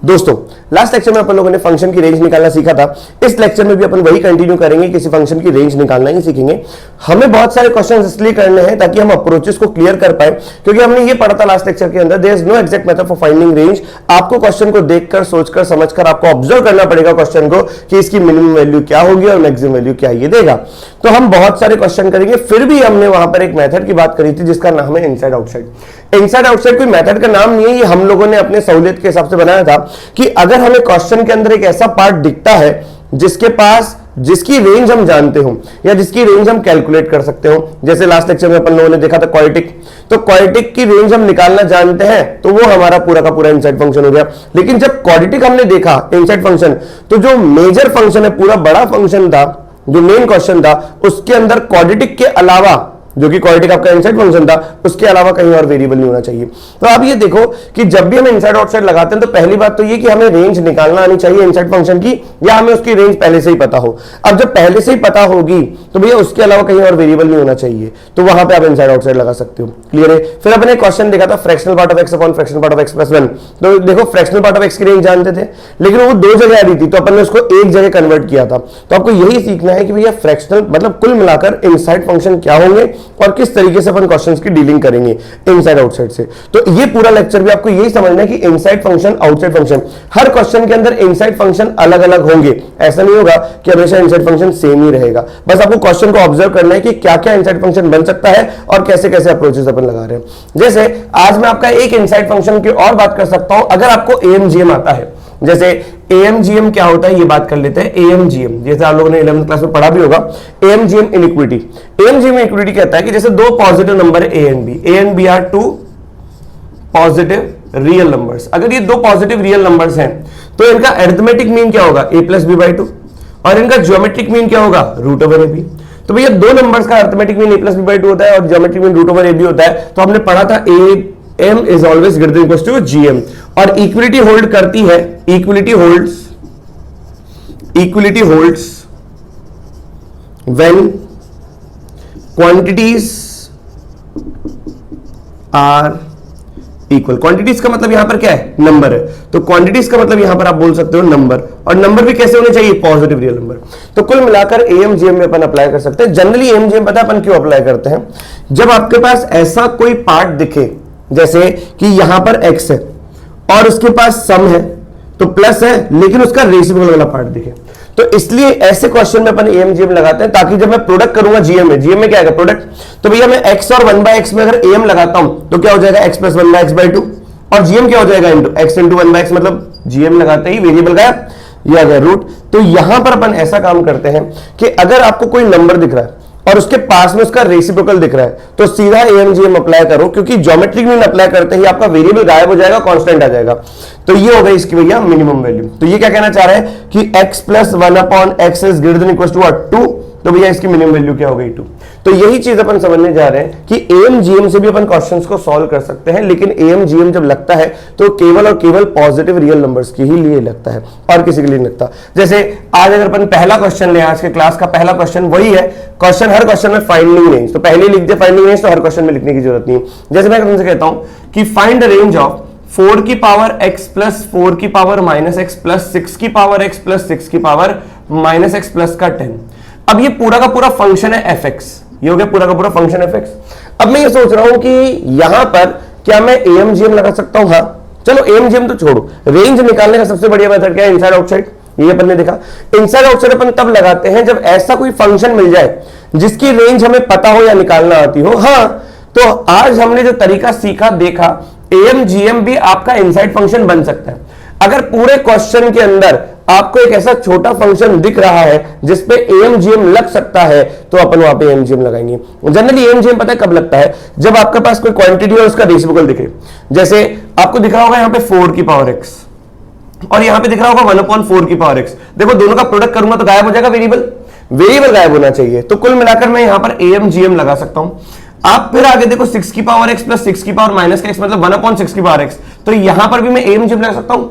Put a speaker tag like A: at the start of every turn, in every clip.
A: दोस्तों last lecture में अपन लोगों ने फंक्शन की रेंज निकालना सीखा था। इस लेक्चर में भी अपन वही कंटिन्यू करेंगे, किसी फंक्शन की रेंज निकालना ही सीखेंगे। हमें बहुत सारे क्वेश्चंस इसलिए करने हैं ताकि हम अप्रोचेस को क्लियर कर पाए, क्योंकि हमने ये पढ़ा था लास्ट लेक्चर के अंदर, there is no exact method for finding range. आपको क्वेश्चन को देखकर, सोचकर, समझकर आपको ऑब्जर्व करना पड़ेगा क्वेश्चन को कि इसकी मिनिमम वैल्यू क्या होगी और मैक्सिमम वैल्यू क्या ये देगा। तो हम बहुत सारे क्वेश्चन करेंगे। फिर भी हमने वहां पर एक मेथड की बात करी थी जिसका नाम है इनसाइड आउटसाइड। इनसाइड आउटसाइड कोई मेथड का नाम नहीं है, ये हम लोगों ने अपने सहूलियत के हिसाब से बनाया था कि अगर हमें क्वेश्चन के अंदर एक ऐसा पार्ट दिखता है जिसकी रेंज हम जानते हो या जिसकी रेंज हम कैलकुलेट कर सकते हो, जैसे लास्ट लेक्चर में अपन लोगों ने देखा था क्वाड्रेटिक, तो क्वाड्रेटिक की रेंज हम निकालना जानते हैं तो वो हमारा पूरा का पूरा इनसाइड फंक्शन हो गया। लेकिन जब क्वाड्रेटिक हमने देखा इनसाइड फंक्शन, तो जो मेजर फंक्शन है, पूरा बड़ा फंक्शन था, जो मेन क्वेश्चन था, उसके अंदर क्वाड्रेटिक के अलावा, जो कि क्वाड्रेटिक आपका इनसाइड फंक्शन था, उसके अलावा कहीं और वेरिएबल नहीं होना चाहिए। तो आप ये देखो कि जब भी हम इनसाइड आउटसाइड लगाते हैं तो पहली बात तो ये कि हमें रेंज निकालना आनी चाहिए इनसाइड फंक्शन की, या हमें उसकी रेंज पहले से ही पता हो। अब जब पहले से ही पता होगी तो भैया उसके अलावा कहीं और वेरिएबल नहीं होना चाहिए, तो वहां पे आप इनसाइड आउटसाइड लगा सकते हो। क्लियर है? फिर अपने क्वेश्चन देखा था fractional part of x upon fractional part of x plus 1। तो देखो फ्रैक्शनल पार्ट ऑफ एक्स की रेंज जानते थे, लेकिन वो दो जगह आ रही थी, तो अपन ने उसको एक जगह कन्वर्ट किया था। तो आपको यही सीखना है कि भैया फ्रैक्शनल मतलब कुल मिलाकर इनसाइड फंक्शन क्या होंगे और किस तरीके से अपन क्वेश्चंस की डीलिंग करेंगे इनसाइड आउटसाइड से। तो ये पूरा लेक्चर भी आपको यही समझना है कि इनसाइड फंक्शन, आउटसाइड फंक्शन, हर क्वेश्चन के अंदर इनसाइड फंक्शन अलग अलग होंगे। ऐसा नहीं होगा कि हमेशा इनसाइड फंक्शन सेम ही रहेगा। बस आपको क्वेश्चन को ऑब्जर्व करना है कि क्या क्या इनसाइड फंक्शन बन सकता है और कैसे कैसे अप्रोचेस अपन लगा रहे हैं। जैसे आज मैं आपका एक इनसाइड फंक्शन की और बात कर सकता हूं, अगर आपको एएमजीएम आता है। जैसे एएमजीएम क्या होता है ये बात कर लेते हैं। एएमजीएम जैसे आप लोगों ने 11th क्लास में पढ़ा भी होगा, एएमजीएम इनइक्विटी। एएमजीएम इनइक्विटी कहता है कि जैसे दो पॉजिटिव नंबर है A and B are two positive real numbers. अगर ये दो पॉजिटिव रियल नंबर्स हैं तो इनका अरिथमेटिक मीन क्या होगा, a प्लस बी बाई 2, और इनका ज्योमेट्रिक मीन क्या होगा, रूट ओवर ए बी। तो भैया दो नंबर्स का arithmetic mean a plus B by 2 होता है और geometric mean root over A B होता है। तो हमने पढ़ा था m is always greater than equals to gm, और इक्विलिटी होल्ड करती है, equality holds when quantities are equal. Quantities का मतलब यहां पर क्या है, नंबर है। तो क्वांटिटीज का मतलब यहां पर आप बोल सकते हो नंबर, और नंबर भी कैसे होने चाहिए, पॉजिटिव रियल नंबर। तो कुल मिलाकर एएमजीएम में अपन अप्लाई कर सकते हैं। जनरली एएमजीएम पता है अपन क्यों अप्लाई करते हैं, जब आपके पास ऐसा कोई पार्ट दिखे, जैसे कि यहां पर x है और उसके पास सम है तो प्लस है, लेकिन उसका रेसिप्रोकल वाला पार्ट दिखे, तो इसलिए ऐसे क्वेश्चन में अपन एएमजीएम लगाते हैं, ताकि जब मैं प्रोडक्ट करूंगा जीएम में क्या आएगा, प्रोडक्ट। तो भैया मैं x और 1/x में अगर एम लगाता हूं तो क्या हो जाएगा, x प्लस 1/x/2, और जीएम क्या हो जाएगा, x इंटू 1/x, मतलब जीएम लगाते ही वेरिएबल गायब, ये आ गया रूट। तो यहां पर अपन ऐसा काम करते हैं कि अगर आपको कोई नंबर दिख रहा है और उसके पास में उसका रेसिप्रोकल दिख रहा है तो सीधा एएमजीएम अप्लाई करो, क्योंकि ज्योमेट्रिक मीन अप्लाई करते ही आपका वेरिएबल गायब हो जाएगा, कांस्टेंट आ जाएगा। तो ये हो गई इसकी भैया मिनिमम वैल्यू। तो ये क्या कहना चाह रहा है कि x plus 1/x is greater than equal to 2, तो भैया इसकी मिनिमम वैल्यू क्या हो गई, 2। तो यही चीज अपन समझने जा रहे हैं कि एएमजीएम से भी अपन क्वेश्चंस को सॉल्व कर सकते हैं, लेकिन एएमजीएम जब लगता है तो केवल और केवल पॉजिटिव रियल नंबर्स के ही लिए लगता है और किसी के लिए नहीं लगता। जैसे आज अगर अपन पहला क्वेश्चन ले, आज के क्लास का पहला क्वेश्चन वही है, क्वेश्चन हर क्वेश्चन में फाइंडिंग रेंज, तो पहले लिख दे फाइंडिंग रेंज, तो हर क्वेश्चन में लिखने की जरूरत नहीं है। जैसे मैं तुमसे कहता हूं कि फाइंड द रेंज ऑफ 4 की पावर x प्लस 4 की पावर माइनस x प्लस 6 की पावर x प्लस 6 की पावर माइनस x प्लस का 10। अब ये पूरा का पूरा फंक्शन है fx, ये हो गया पूरा का पूरा फंक्शन fx। अब मैं ये सोच रहा हूं कि यहां पर क्या मैं एएमजीएम लगा सकता हूं, हाँ चलो एएमजीएम तो छोड़ो, रेंज निकालने का सबसे बढ़िया मेथड क्या है, इनसाइड आउटसाइड। ये अपन ने देखा, इनसाइड आउटसाइड अपन तब लगाते हैं जब ऐसा कोई फंक्शन मिल जाए जिसकी रेंज हमें पता हो या निकालना आती हो। हाँ, तो आज हमने जो तरीका सीखा, देखा, एएमजीएम भी आपका इनसाइड फंक्शन बन सकता है। अगर पूरे क्वेश्चन के अंदर आपको एक ऐसा छोटा फंक्शन दिख रहा है जिसपे एएमजीएम लग सकता है तो अपन वहां पे एएमजीएम लगाएंगे। जनरली एएमजीएम पता है कब लगता है, जब आपके पास कोई क्वांटिटी और उसका रेसिप्रोकल दिखे। जैसे आपको दिख रहा होगा यहाँ पे 4 की पावर x और यहाँ पे दिख रहा होगा 1/4 की पावर x। देखो दोनों का प्रोडक्ट करूंगा तो गायब हो जाएगा, वेरिएबल गायब होना चाहिए। तो कुल मिलाकर मैं यहाँ पर एएमजीएम लगा सकता हूं। आप फिर आगे देखो 6 की पावर x प्लस 6 की पावर माइनस का x, मतलब 1/6 की पावर x, तो यहां पर भी मैं एएमजीएम लगा सकता हूं।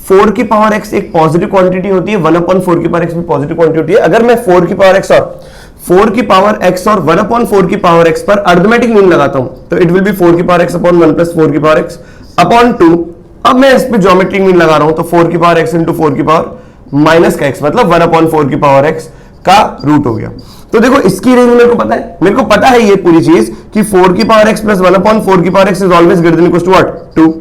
A: 4 की पावर x एक पॉजिटिव क्वांटिटी होती है, 1/4 की पावर x भी पॉजिटिव क्वांटिटी होती है। अगर मैं 4 की पावर x और 4 की पावर x और 1/4 की पावर x पर अरिथमेटिक मीन लगाता हूं तो इट विल बी 4 की पावर x अपॉन 1 प्लस 4 की पावर x अपॉन 2 अब मैं इस पे ज्योमेट्रिक मीन लगा रहा हूं, तो 4 की पावर x इंटू 4 की पावर माइनस का x, मतलब 1/4 की पावर x का रूट हो गया। तो देखो इसकी रेंज मेरे को पता है, मेरे को पता है ये पूरी चीज कि 4 की पावर x प्लस 1/4 की power x is always greater than equal to what 2।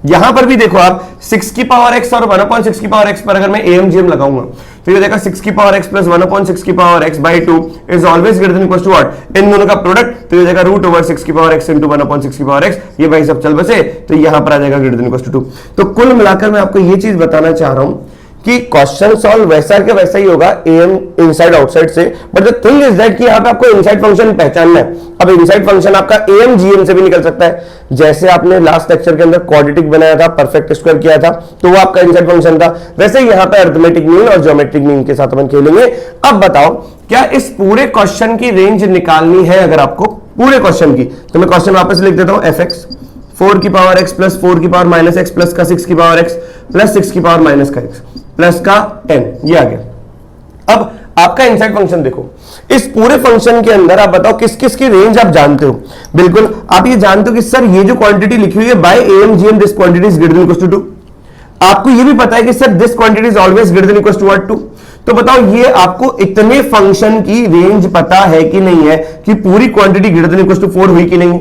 A: यहां पर भी देखो आप 6 की पावर x और 1/6 की पावर x पर अगर मैं AMGM लगाऊंगा तो ये देखा 6 की पावर x प्लस 1/6 की power x by 2 is always greater than equal to what, इन दोनों का प्रोडक्ट, तो ये देखा रूट ओवर 6 की पावर x इंटू 1/6 की पावर x, ये भाई सब चल बसे, तो यहां पर आ जाएगा ग्रेटर देन इक्वल टू 2। तो कुल मिलाकर मैं आपको ये चीज बताना चाह रहा हूं कि क्वेश्चन सॉल्व वैसा के वैसा ही होगा AM इनसाइड आउटसाइड से, but the thing is that कि यहां पे आपको इनसाइड फंक्शन पहचानना है। अब इनसाइड फंक्शन आपका AMGM से भी निकल सकता है, जैसे आपने लास्ट लेक्चर के अंदर क्वाड्रेटिक बनाया था, परफेक्ट स्क्वायर किया था, तो वो आपका इनसाइड फंक्शन था। वैसे यहां पे अरिथमेटिक मीन और ज्योमेट्रिक मीन के साथ अपन खेलेंगे। अब बताओ क्या इस पूरे क्वेश्चन की रेंज निकालनी है? अगर आपको पूरे क्वेश्चन की, तो मैं क्वेश्चन वापस लिख देता हूं, fx 4 की पावर x प्लस 4 की पावर माइनस x प्लस का 6 की पावर x प्लस 6 की पावर माइनस का x प्लस का 10, ये आ गया। अब आपका इनसाइड फंक्शन देखो, इस पूरे फंक्शन के अंदर आप बताओ किस किस की रेंज आप जानते हो। बिल्कुल आप ये जानते हो कि सर ये जो क्वांटिटी लिखी हुई है by AMGM this quantity is greater than equal to 2। आपको ये भी पता है कि sir this quantity is always greater than equal to what 2। तो बताओ ये आपको इतने फंक्शन की रेंज पता है कि नहीं है कि पूरी quantity greater than equal to 4 हुई कि नहीं।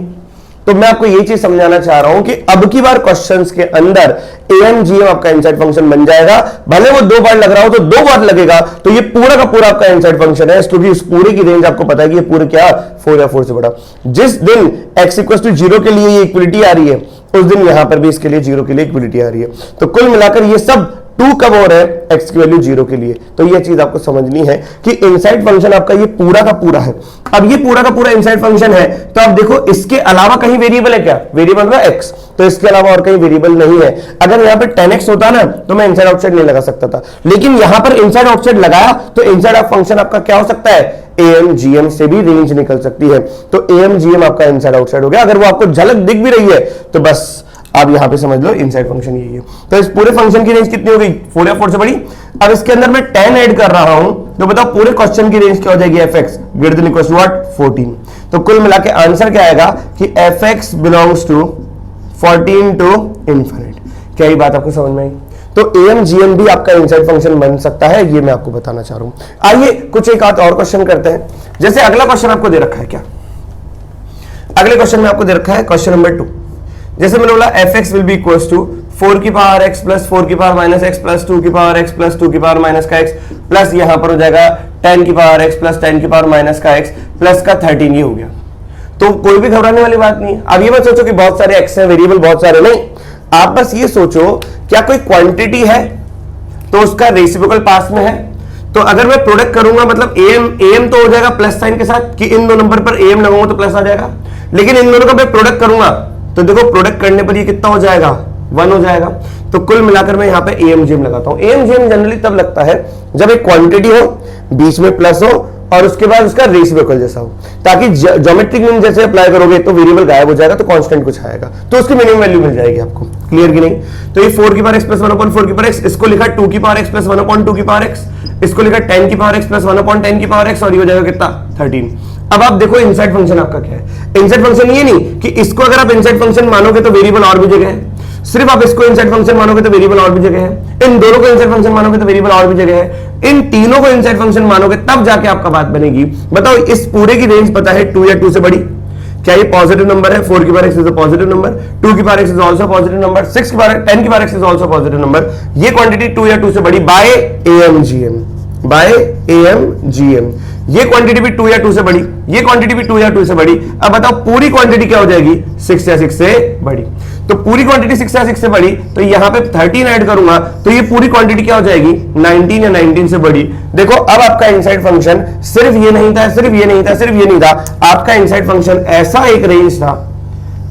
A: तो मैं आपको ये चीज समझाना चाह रहा हूं कि अब की बार क्वेश्चंस के अंदर AMGM आपका इनसाइड फंक्शन बन जाएगा, भले वो 2 बार लग रहा हो तो 2 बार लगेगा, तो ये पूरा का पूरा आपका इनसाइड फंक्शन है, क्योंकि इस पूरे की रेंज आपको पता है कि ये पूरे क्या 4 या 4 से बड़ा। जिस दिन x इक्वल टू 0 के लिए ये इक्वलिटी आ रही है, उस दिन यहां पर भी इसके लिए 0 के लिए इक्वलिटी आ रही है। तो कुल मिलाकर ये सब 2 कब हो रहा है? x की वैल्यू 0 के लिए। तो ये चीज आपको समझनी है कि इनसाइड फंक्शन आपका ये पूरा का पूरा है। अब ये पूरा का पूरा इनसाइड फंक्शन है, तो आप देखो इसके अलावा कहीं वेरिएबल है क्या? वेरिएबल है x, तो इसके अलावा और कहीं वेरिएबल नहीं है। अगर यहां पे 10x होता ना तो मैं इनसाइड आउटसाइड नहीं लगा सकता था, लेकिन यहां पर इनसाइड आउटसाइड लगाया तो इनसाइड ऑफ फंक्शन आपका क्या हो सकता है? AMGM से भी रेंज निकल सकती है। तो AMGM आपका इनसाइड आउटसाइड हो गया। अगर वो आपको झलक दिख भी रही है तो बस आप यहां पे समझ लो इनसाइड फंक्शन यही है। तो इस पूरे फंक्शन की रेंज कितनी हो गई? 4 या 4 से बड़ी। अब इसके अंदर मैं 10 ऐड कर रहा हूं, तो बताओ पूरे क्वेश्चन की रेंज क्या हो जाएगी? fx greater than equal to what 14। तो कुल मिला के आंसर क्या आएगा कि fx belongs to 14 to infinite. क्या ये बात आपको समझ में आई? तो AMGM भी आपका इनसाइड फंक्शन बन सकता है, ये मैं आपको बताना चाह रहा हूं। आइए कुछ एक आध और क्वेश्चन करते हैं। जैसे अगला क्वेश्चन आपको दे रखा है, क्या अगले क्वेश्चन में आपको दे रखा है क्वेश्चन नंबर 2। जैसे मैंने बोला fx will be equals to 4 की पावर x प्लस 4 की पावर माइनस x प्लस 2 की पावर x प्लस 2 की पावर माइनस का x प्लस यहां पर हो जाएगा 10 की पावर x प्लस 10 की पावर माइनस का x प्लस का 13, ये हो गया। तो कोई भी घबराने वाली बात नहीं है। अब ये मत सोचो कि बहुत सारे x हैं, वेरिएबल बहुत सारे, नहीं। आप बस ये सोचो क्या कोई क्वांटिटी है तो उसका रेसिप्रोकल पास में है, तो अगर मैं प्रोडक्ट करूंगा मतलब am तो हो जाएगा प्लस साइन के साथ कि इन दो नंबर पर am लगाऊंगा तो प्लस आ जाएगा, लेकिन इन दोनों का मैं प्रोडक्ट करूंगा तो देखो प्रोडक्ट करने पर ये कितना हो जाएगा? 1 हो जाएगा। तो कुल मिलाकर मैं यहां पे AMGM लगाता हूं। AMGM जनरली तब लगता है जब एक क्वांटिटी हो, बीच में प्लस हो और उसके बाद उसका रेसिप्रोकल जैसा हो, ताकि ज्योमेट्रिक मीन जैसे अप्लाई करोगे तो वेरिएबल गायब हो जाएगा, तो कांस्टेंट कुछ आएगा, तो उसकी मिनिमम वैल्यू मिल जाएगी आपको। क्लियर कि नहीं? तो ये 4 की पावर x प्लस 1/4 की पावर x, इसको लिखा 2 की पावर x प्लस 1/2 की पावर x, इसको लिखा 10 की पावर x प्लस 1/10 की पावर x, और ये हो जाएगा कितना? 13। अब आप देखो इनसाइड फंक्शन आपका क्या है। इनसाइड फंक्शन ये नहीं कि इसको अगर आप इनसाइड फंक्शन मानोगे तो वेरिएबल और भी जगह है, सिर्फ आप इसको इनसाइड फंक्शन मानोगे तो वेरिएबल और भी जगह है, इन दोनों को इनसाइड फंक्शन मानोगे तो वेरिएबल और भी जगह है, इन तीनों को इनसाइड फंक्शन मानोगे तब जाके आपका बात बनेगी। बताओ इस पूरे की रेंज पता है 2 या 2 से बड़ी? क्या ये पॉजिटिव नंबर है? 4 की power x is a positive number, 2 की power x is also positive number, 6 की पावर 10 की power x is also positive number. ये क्वांटिटी 2 या 2 से बड़ी बाय AMGM, बाय AMGM। ये क्वांटिटी भी 2 या 2 से बड़ी, ये क्वांटिटी भी 2 या 2 से बड़ी। अब बताओ पूरी क्वांटिटी क्या हो जाएगी? 6 या 6 से बड़ी। तो पूरी क्वांटिटी 6 या 6 से बड़ी, तो यहां पे 13 ऐड करूंगा तो ये पूरी क्वांटिटी क्या हो जाएगी? 19 या 19 से बड़ी। देखो अब आपका इनसाइड फंक्शन सिर्फ ये नहीं था, सिर्फ ये नहीं था, सिर्फ ये नहीं था, आपका इनसाइड फंक्शन ऐसा एक रेंज था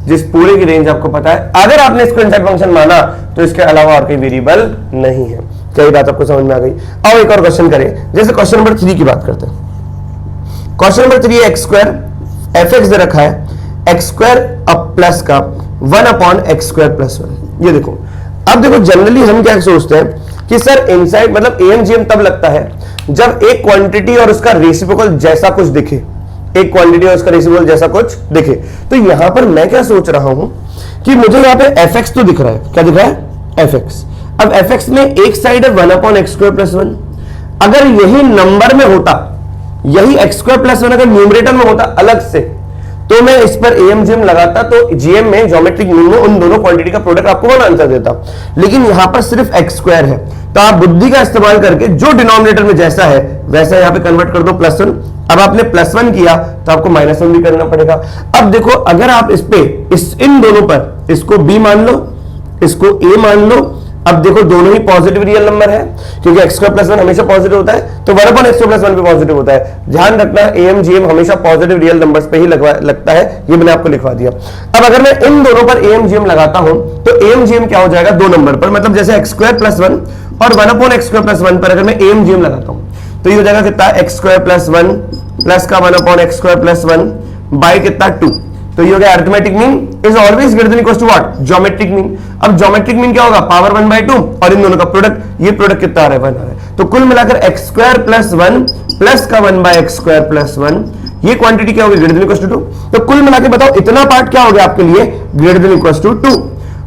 A: जिस पूरे की रेंज आपको पता है। अगर आपने इसको इनसाइड फंक्शन माना तो इसके अलावा और कोई वेरिएबल नहीं है। क्या ये बात आपको समझ में आ गई? अब एक और क्वेश्चन करें। जैसे क्वेश्चन नंबर 3 की बात करते हैं। क्वेश्चन नंबर 3 है x² fx दे रखा है, x² अब प्लस का 1/x² प्लस 1। ये देखो, अब देखो जनरली हम क्या सोचते हैं कि सर इनसाइड मतलब AMGM तब लगता है जब एक क्वांटिटी और उसका रेसिप्रोकल जैसा कुछ दिखे, एक क्वांटिटी और उसका रेसिप्रोकल जैसा कुछ दिखे। तो यहां पर मैं क्या सोच रहा हूं कि मुझे यहां पे fx तो दिख रहा है, क्या दिख रहा है? F x. अब एफ एक्स में एक साइड है 1/x²+1, अगर यही नंबर में होता, यही x²+1 अगर न्यूमरेटर में होता अलग से, तो मैं इस पर एम जीएम लगाता, तो जीएम में ज्योमेट्रिक मीन में उन दोनों क्वांटिटी का प्रोडक्ट आपको वन आंसर देता। लेकिन यहां पर सिर्फ x² है, तो आप बुद्धि का इस्तेमाल करके जो डिनोमिनेटर में जैसा है वैसा यहां पे कन्वर्ट कर दो +1। अब आपने +1 किया तो आपको -1 भी करना पड़ेगा। अब देखो, अगर आप इन दोनों पर इसको b मान लो, इसको a मान लो, अब देखो दोनों ही पॉजिटिव रियल नंबर है, क्योंकि x²+1 हमेशा पॉजिटिव होता है, तो 1/x²+1 भी पॉजिटिव होता है। ध्यान रखना, एम जीएम हमेशा पॉजिटिव रियल नंबर्स पे ही लगता है, ये मैंने आपको लिखवा दिया। अब अगर मैं इन दोनों पर एम जीएम लगाता हूं, तो एम जीएम क्या हो जाएगा, दो नंबर पर, मतलब जैसे x²+1 और 1/x²+1 पर अगर मैं एम जीएम लगाता हूं, तो ये हो जाएगा कितना, x²+1 प्लस का 1/x²+1 बाई कितना 2, तो ये हो गया arithmetic mean is always greater than equal to what, geometric mean. अब ज्योमेट्रिक मीन क्या होगा, पावर 1/2 और इन दोनों का प्रोडक्ट, ये प्रोडक्ट कितना आ रहा है, 1 आ रहा है। तो कुल मिलाकर x²+1 प्लस का 1/x²+1, ये क्वांटिटी क्या होगी, ग्रेटर देन इक्वल टू 2। तो कुल मिलाकर बताओ इतना पार्ट क्या हो गया आपके लिए, ग्रेटर देन इक्वल टू 2,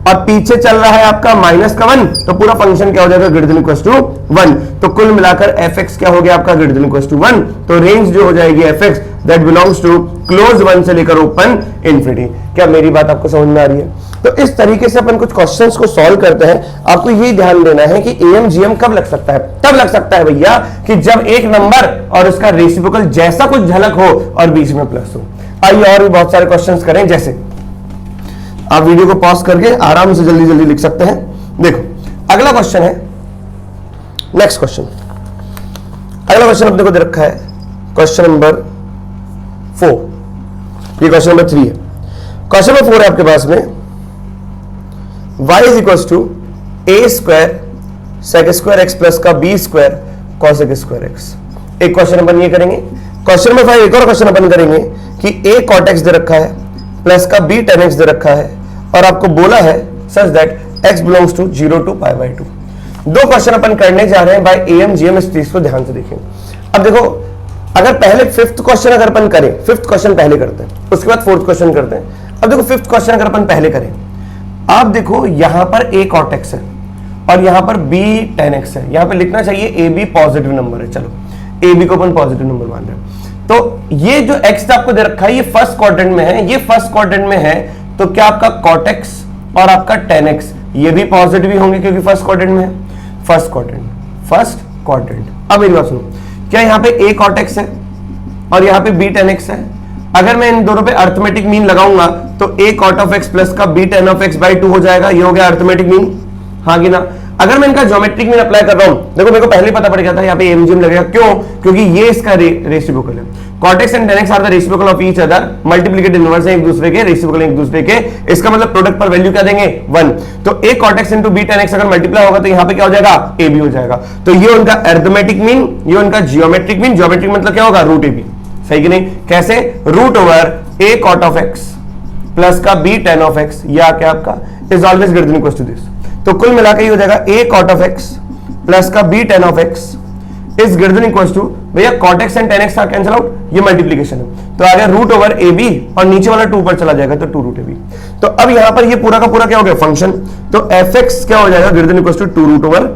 A: और पीछे चल रहा है आपका -1, तो पूरा फंक्शन क्या हो जाएगा, ग्रेटर देन इक्वल टू 1। तो कुल मिलाकर एफ एक्स क्या हो गया आपका, ग्रेटर देन इक्वल टू 1। तो रेंज जो हो जाएगी F X that belongs to close 1 से लेकर ओपन इन्फिनिटी। क्या मेरी बात आपको समझ में आ रही है? तो इस तरीके से अपन कुछ क्वेश्चंस को सॉल्व करते हैं। आपको ये ध्यान देना है कि एम जीएम कब लग सकता है, तब लग सकता है भैया कि जब एक नंबर और उसका रेसिप्रोकल जैसा कुछ झलक हो और बीच में प्लस हो। आइए और भी बहुत सारे क्वेश्चंस करें, जैसे आप वीडियो को पॉज करके आराम से जल्दी जल्दी लिख सकते हैं। देखो अगला क्वेश्चन है, नेक्स्ट क्वेश्चन, अगला क्वेश्चन अपने को दे रखा है क्वेश्चन नंबर 4, ये क्वेश्चन नंबर 3 है। क्वेश्चन नंबर 4 है आपके पास में, y is equal to a² sec² x plus का b² cos sec² x। एक क्वेश्चन अपन ये करेंगे। क्वेश्चन नंबर 5 एक और क्वेश्चन अपन करेंगे कि a cot x दे रखा है प्लस का b tan x दे रखा है, और आपको बोला है such that x belongs to 0 to π/2। दो क्वेश्चन अपन करने जा रहे हैं बाय एम जीएम, इस चीज को ध्यान से देखें। अब देखो, अगर पहले 5th क्वेश्चन अगर अपन करें, 5th क्वेश्चन पहले करते हैं, उसके बाद 4th क्वेश्चन करते हैं। अब देखो 5th क्वेश्चन अगर अपन पहले करें, आप देखो यहां पर a cot x है और यहां पर b tan x है। यहां पे लिखना चाहिए ab पॉजिटिव नंबर है, चलो ab को अपन पॉजिटिव नंबर मान रहे हैं। तो ये जो x आपको दे रखा है ये फर्स्ट क्वाड्रेंट में है, ये फर्स्ट क्वाड्रेंट में है, तो क्या आपका cot x और आपका tan x ये भी पॉजिटिव ही होंगे क्योंकि फर्स्ट क्वाड्रेंट में है, फर्स्ट क्वाड्रेंट। अब मेरी बात सुनो, क्या यहाँ पे a cot x है और यहाँ पे b tan x है? अगर मैं इन दोनों पे अरिथमेटिक मीन लगाऊंगा तो a cot of x plus का b tan of x by 2 हो जाएगा, ये हो गया अरिथमेटिक मीन, हाँ कि ना? अगर मैं इनका ज्योमेट्रिक मीन अप्लाई कर रहा हूं, देखो मेरे को पहले पता पड़ गया था यहाँ पे एम जीएम लगेगा, क्यों? क्योंकि ये इसका रेसिप्रोकल है। cot x and tan x are the reciprocal of each other, multiplicative inverse है एक दूसरे के, रेसिप्रोकल एक दूसरे के, इसका मतलब प्रोडक्ट पर वैल्यू क्या देंगे 1। तो a cot x into b tan x अगर मल्टीप्लाई होगा तो यहाँ पे क्या हो जाएगा, a b हो जाएगा। तो ये उनका अरिथमेटिक मीन, ये उनका जियोमेट्रिक मीन। जियोमेट्रिक मतलब क्या होगा, रूट ab, सही कि नहीं? कैसे? Root over a cot of x plus का b tan of x, ये आके आपका is always greater than equal to this. तो कुल मिलाकर ये हो जाएगा a cot of x plus का b tan of x is greater than equal to, भैया cot x and tan x का कैंसिल आउट, ये मल्टीप्लीकेशन है, तो आ गया रूट ओवर a b और नीचे वाला 2 पर चला जाएगा तो 2 रूट ab। तो अब यहां पर ये पूरा का पूरा क्या हो गया, फंक्शन। तो f x क्या हो जाएगा, greater than equal to 2 root over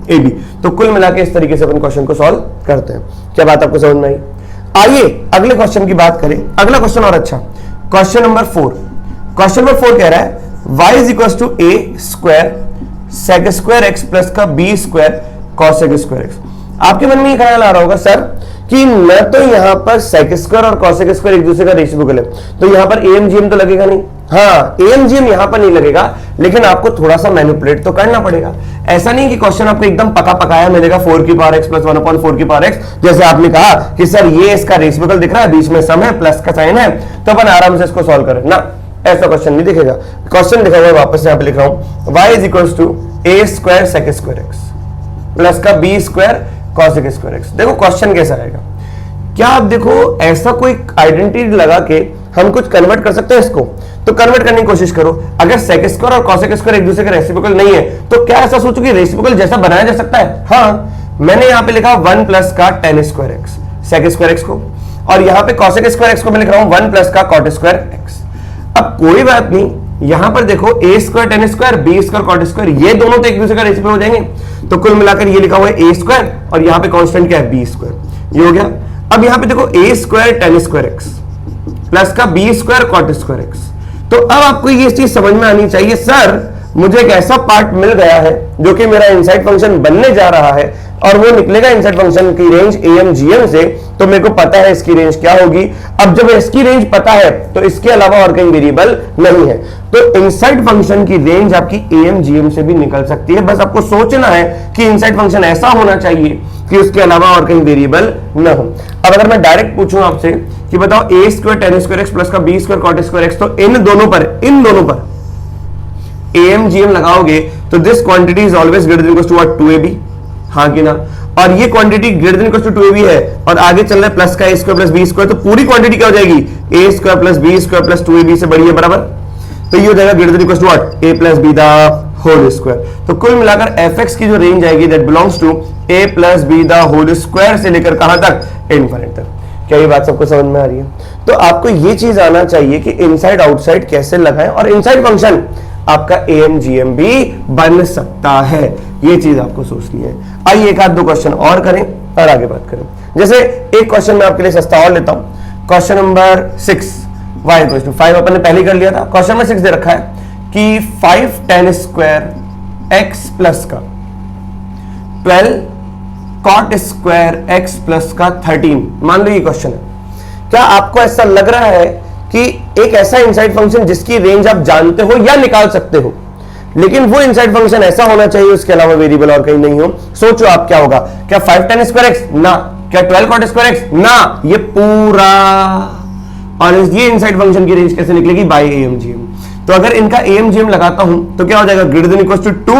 A: a b। तो कुल मिलाकर इस तरीके से अपन क्वेश्चन को सॉल्व करते हैं। क्या बात आपको समझ में आई? आइए अगले क्वेश्चन की बात करें। अगला क्वेश्चन और अच्छा, क्वेश्चन नंबर 4। क्वेश्चन नंबर 4 कह रहा है y is equal to a² sec² x plus का b² cos sec² x। आपके मन में ये ख्याल आ रहा होगा सर कि मैं तो यहां पर sec² और cos sec² एक दूसरे का रेसिप्रोकल है, तो यहां पर AMGM तो लगेगा नहीं। हाँ, AMGM यहां पर नहीं लगेगा, लेकिन आपको थोड़ा सा मैनिपुलेट तो करना पड़ेगा। ऐसा नहीं कि क्वेश्चन आपको एकदम पका पकाया मिलेगा 4 की पावर x प्लस 1/4 की पावर x। जैसे आपने कहा कि सर ये इसका रेसिप्रोकल दिख रहा है, बीच में सम है, प्लस का साइन है, तो अपन आराम से इसको सॉल्व करें ना, ऐसा क्वेश्चन नहीं दिखेगा। क्वेश्चन लिखा हुआ है, वापस यहां पे लिख रहा हूं, y is equal to a² sec² x plus का b² cos sec² x। देखो क्वेश्चन कैसा आएगा, क्या आप देखो ऐसा कोई आइडेंटिटी लगा के हम कुछ कन्वर्ट कर सकते हैं इसको, तो कन्वर्ट करने की कोशिश करो। अगर sec² और cos sec² एक दूसरे का रेसिप्रोकल नहीं है, तो क्या ऐसा सोचो कि रेसिप्रोकल जैसा बनाया जा सकता है? हाँ, मैंने यहां पे लिखा 1 प्लस का tan² x sec² x को, और यहां पे cos sec² x को मैं लिख रहा हूं 1 प्लस का cot² x। अब कोई बात नहीं, यहां पर देखो a square tan square b square cot square, ये दोनों तो एक दूसरे का रेसिप्रोकल हो जाएंगे, तो कुल मिलाकर ये लिखा हुआ है ए स्क्वायर और यहां पे कांस्टेंट क्या है बी स्क्वायर, ये हो गया। अब यहां पे देखो a square tan square x plus का b square cot square x, तो अब आपको ये चीज समझ में आनी चाहिए, सर मुझे एक ऐसा पार्ट मिल गया है जो कि मेरा इनसाइड फंक्शन बनने जा रहा है और वो निकलेगा इनसाइड फंक्शन की रेंज एम जीएम से, तो मेरे को पता है इसकी रेंज क्या होगी। अब जब इसकी रेंज पता है तो इसके अलावा और कहीं वेरिएबल नहीं है, तो इनसाइड फंक्शन की रेंज आपकी एम जीएम से भी निकल सकती है। बस आपको सोचना है कि इनसाइड फंक्शन ऐसा होना चाहिए कि उसके अलावा और कहीं वेरिएबल न हो। अब अगर मैं डायरेक्ट पूछूं आपसे कि बताओ a square tan square x plus का b square cot square x, तो इन दोनों पर एम जीएम लगाओगे तो this quantity is always greater than equal to what 2ab, हाँ कि ना, और ये quantity greater than equal to 2ab है और आगे चल रहा है प्लस का a square plus b square, तो पूरी क्वांटिटी क्या हो जाएगी a square plus b square plus 2ab से बड़ी है बराबर, तो ये हो जाएगा greater than equal to what a plus b the whole square. तो कुल मिलाकर fx की जो रेंज आएगी that belongs to a plus b the whole square से लेकर कहां तक इनफिनिट तक। क्या ये बात सबको समझ में आ रही है? तो आपको ये चीज आना चाहिए कि इनसाइड आउटसाइड कैसे लगाएं और इनसाइड फंक्शन आपका एएमजीएम भी बन सकता है, ये चीज आपको सोचनी है। आइए एक आध दो क्वेश्चन और करें और आगे बात करें। जैसे एक क्वेश्चन मैं आपके लिए सस्ता और लेता हूं, question number 6 y equals to 5 अपन ने पहले कर लिया था। क्वेश्चन नंबर 6 दे रखा है कि 5 tan स्क्वायर x प्लस का 12 cot स्क्वायर x प्लस का 13, मान लो ये क्वेश्चन है। क्या आपको ऐसा लग रहा है कि एक ऐसा इनसाइड फंक्शन जिसकी रेंज आप जानते हो या निकाल सकते हो, लेकिन वो इनसाइड फंक्शन ऐसा होना चाहिए उसके अलावा वेरिएबल और कहीं नहीं हो? सोचो आप क्या होगा, क्या 5 tan स्क्वायर एक्स ना, क्या 12 cot स्क्वायर एक्स ना, ये पूरा, और ये इनसाइड फंक्शन की रेंज कैसे निकलेगी बाय एएमजीएम। तो अगर इनका एएमजीएम लगाता हूं तो क्या हो जाएगा greater than equal to 2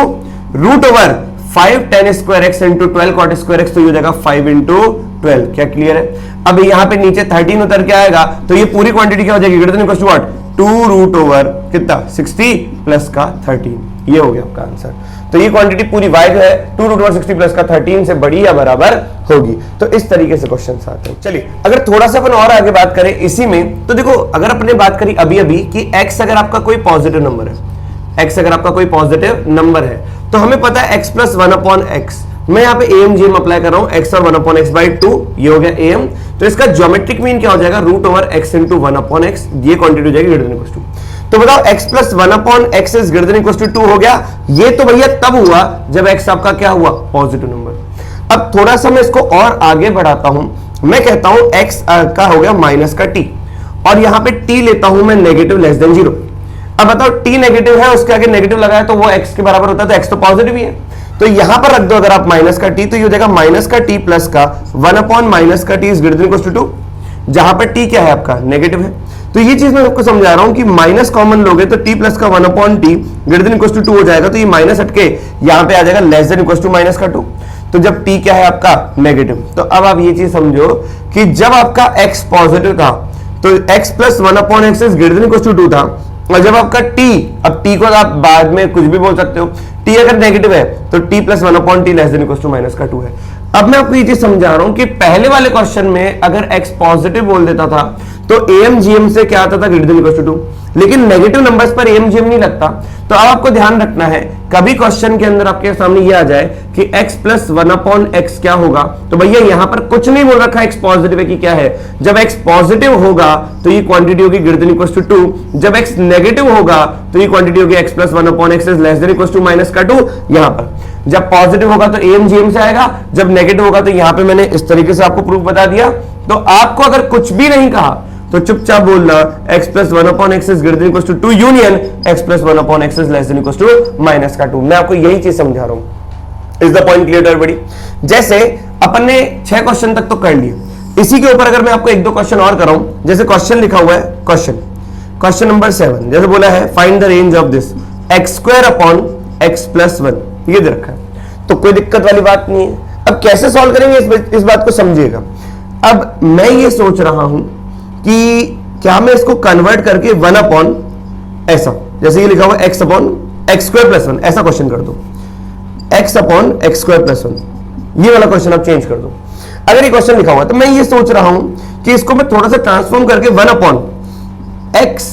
A: root over 5 tan square x into 12 cot square x, तो ये हो जाएगा 5 इंटू 12। क्या क्लियर है? अब यहां पे नीचे 13 उतर के आएगा तो ये पूरी क्वांटिटी क्या हो जाएगी greater than equal to what 2 root over कितना 60 प्लस का 13, ये हो गया आपका आंसर। तो ये क्वांटिटी पूरी y जो है 2 रूट ओवर 60 प्लस का 13 से बड़ी या बराबर होगी। तो इस तरीके से क्वेश्चन आते हैं। चलिए अगर थोड़ा सा अपन और आगे बात करें इसी में, तो देखो अगर अपने बात करी अभी अभी कि x अगर आपका कोई पॉजिटिव नंबर है, x अगर आपका कोई पॉजिटिव नंबर है तो हमें पता है x प्लस 1 अपॉन एक्स, मैं यहाँ पे एएमजीएम अप्लाई कर रहा हूं x और 1 अपॉन एक्स बाई 2, ये हो गया एम। तो इसका ज्योमेट्रिक मीन क्या हो जाएगा root over x into 1 upon x, ये क्वांटिटी हो जाएगी ग्रेटर देन इक्वल टू। तो बताओ x plus 1 upon x is greater than equal to 2 हो गया। ये तो भैया तब हुआ जब x आपका क्या हुआ पॉजिटिव नंबर। अब थोड़ा सा मैं इसको और आगे बढ़ाता हूं, मैं कहता हूं x का हो गया माइनस का t और यहां पे t लेता हूं मैं नेगेटिव लेस देन 0। अब बताओ t नेगेटिव है, उसके आगे नेगेटिव लगाया तो वो x के बराबर होता है, तो x तो पॉजिटिव ही है, तो यहां पर रख दो अगर आप माइनस का t, तो ये हो जाएगा माइनस का t प्लस का 1 अपॉन माइनस का t is greater than equal to 2, जहां पर t क्या है आपका नेगेटिव है। तो ये चीज मैं आपको समझा रहा हूं कि माइनस कॉमन लोगे तो t प्लस का 1 upon t greater than equal to 2 हो जाएगा, तो ये माइनस हटके यहां पे आ जाएगा less than equal to minus का 2, तो जब t क्या है आपका नेगेटिव। तो अब आप ये चीज समझो कि जब आपका x पॉजिटिव था तो x plus 1 upon x is greater than equal to 2 था, और जब आपका t, अब t को आप बाद में कुछ भी बोल सकते हो, t अगर नेगेटिव है तो t plus 1 upon t less than equal to minus का 2 है। अब मैं आपको ये चीज समझा रहा हूं कि पहले वाले क्वेश्चन में अगर x पॉजिटिव बोल देता था तो एएमजीएम से क्या आता था ग्रेटर देन इक्वल टू 2, लेकिन नेगेटिव नंबर्स पर एएमजीएम नहीं लगता। तो अब आपको ध्यान रखना है कभी क्वेश्चन के अंदर आपके सामने ये आ जाए कि x प्लस 1 अपॉन एक्स क्या होगा, तो भैया यहां पर कुछ नहीं बोल रखा x पॉजिटिव है कि क्या है। जब x पॉजिटिव होगा तो ये क्वांटिटी होगी ग्रेटर देन इक्वल टू 2, जब x नेगेटिव होगा तो ये क्वांटिटी होगी x plus 1 upon x is less than equal to minus का 2। यहां पर जब पॉजिटिव होगा तो एएमजीएम से आएगा, जब नेगेटिव होगा तो यहां पे मैंने इस तरीके से आपको प्रूफ बता दिया। तो आपको अगर कुछ भी नहीं कहा तो चुपचाप बोलना x plus 1 upon x is greater than equal to 2 union x plus 1 upon x is less than equal to minus का 2। मैं आपको यही चीज समझा रहा हूं। Is the point clear to everybody? जैसे अपन ने 6 क्वेश्चन तक तो कर लिए, इसी के ऊपर अगर मैं आपको एक दो क्वेश्चन और कराऊं, जैसे क्वेश्चन लिखा हुआ है क्वेश्चन नंबर 7, जैसे बोला है find the range of this x square upon x plus 1, ये दे रखा है, तो कोई दिक्कत वाली बात नहीं है। अब कैसे सॉल्व करेंगे इस बात को समझिएगा। अब मैं ये सोच रहा हूं कि क्या मैं इसको कन्वर्ट करके 1 अपॉन ऐसा, जैसे ये लिखा हुआ x upon x square plus 1, ऐसा क्वेश्चन कर दो, x upon x square plus 1, ये वाला क्वेश्चन आप चेंज कर दो। अगर ये क्वेश्चन लिखा हुआ तो मैं ये सोच रहा हूं कि इसको मैं थोड़ा सा ट्रांसफॉर्म करके 1 upon x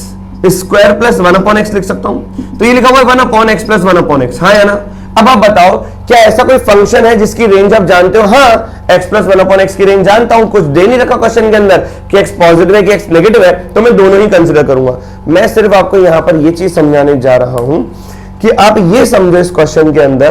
A: square plus 1/x लिख सकता हूं। तो ये लिखा हुआ है 1/x प्लस 1/x, हाँ या ना। अब आप बताओ क्या ऐसा कोई फंक्शन है जिसकी रेंज आप जानते हो? हाँ, x प्लस 1/x की रेंज जानता हूं। कुछ दे नहीं रखा क्वेश्चन के अंदर कि x पॉजिटिव है कि x नेगेटिव है, तो मैं दोनों ही कंसिडर करूंगा। मैं सिर्फ आपको यहां पर यह चीज समझाने जा रहा हूं कि आप ये समझो इस क्वेश्चन के अंदर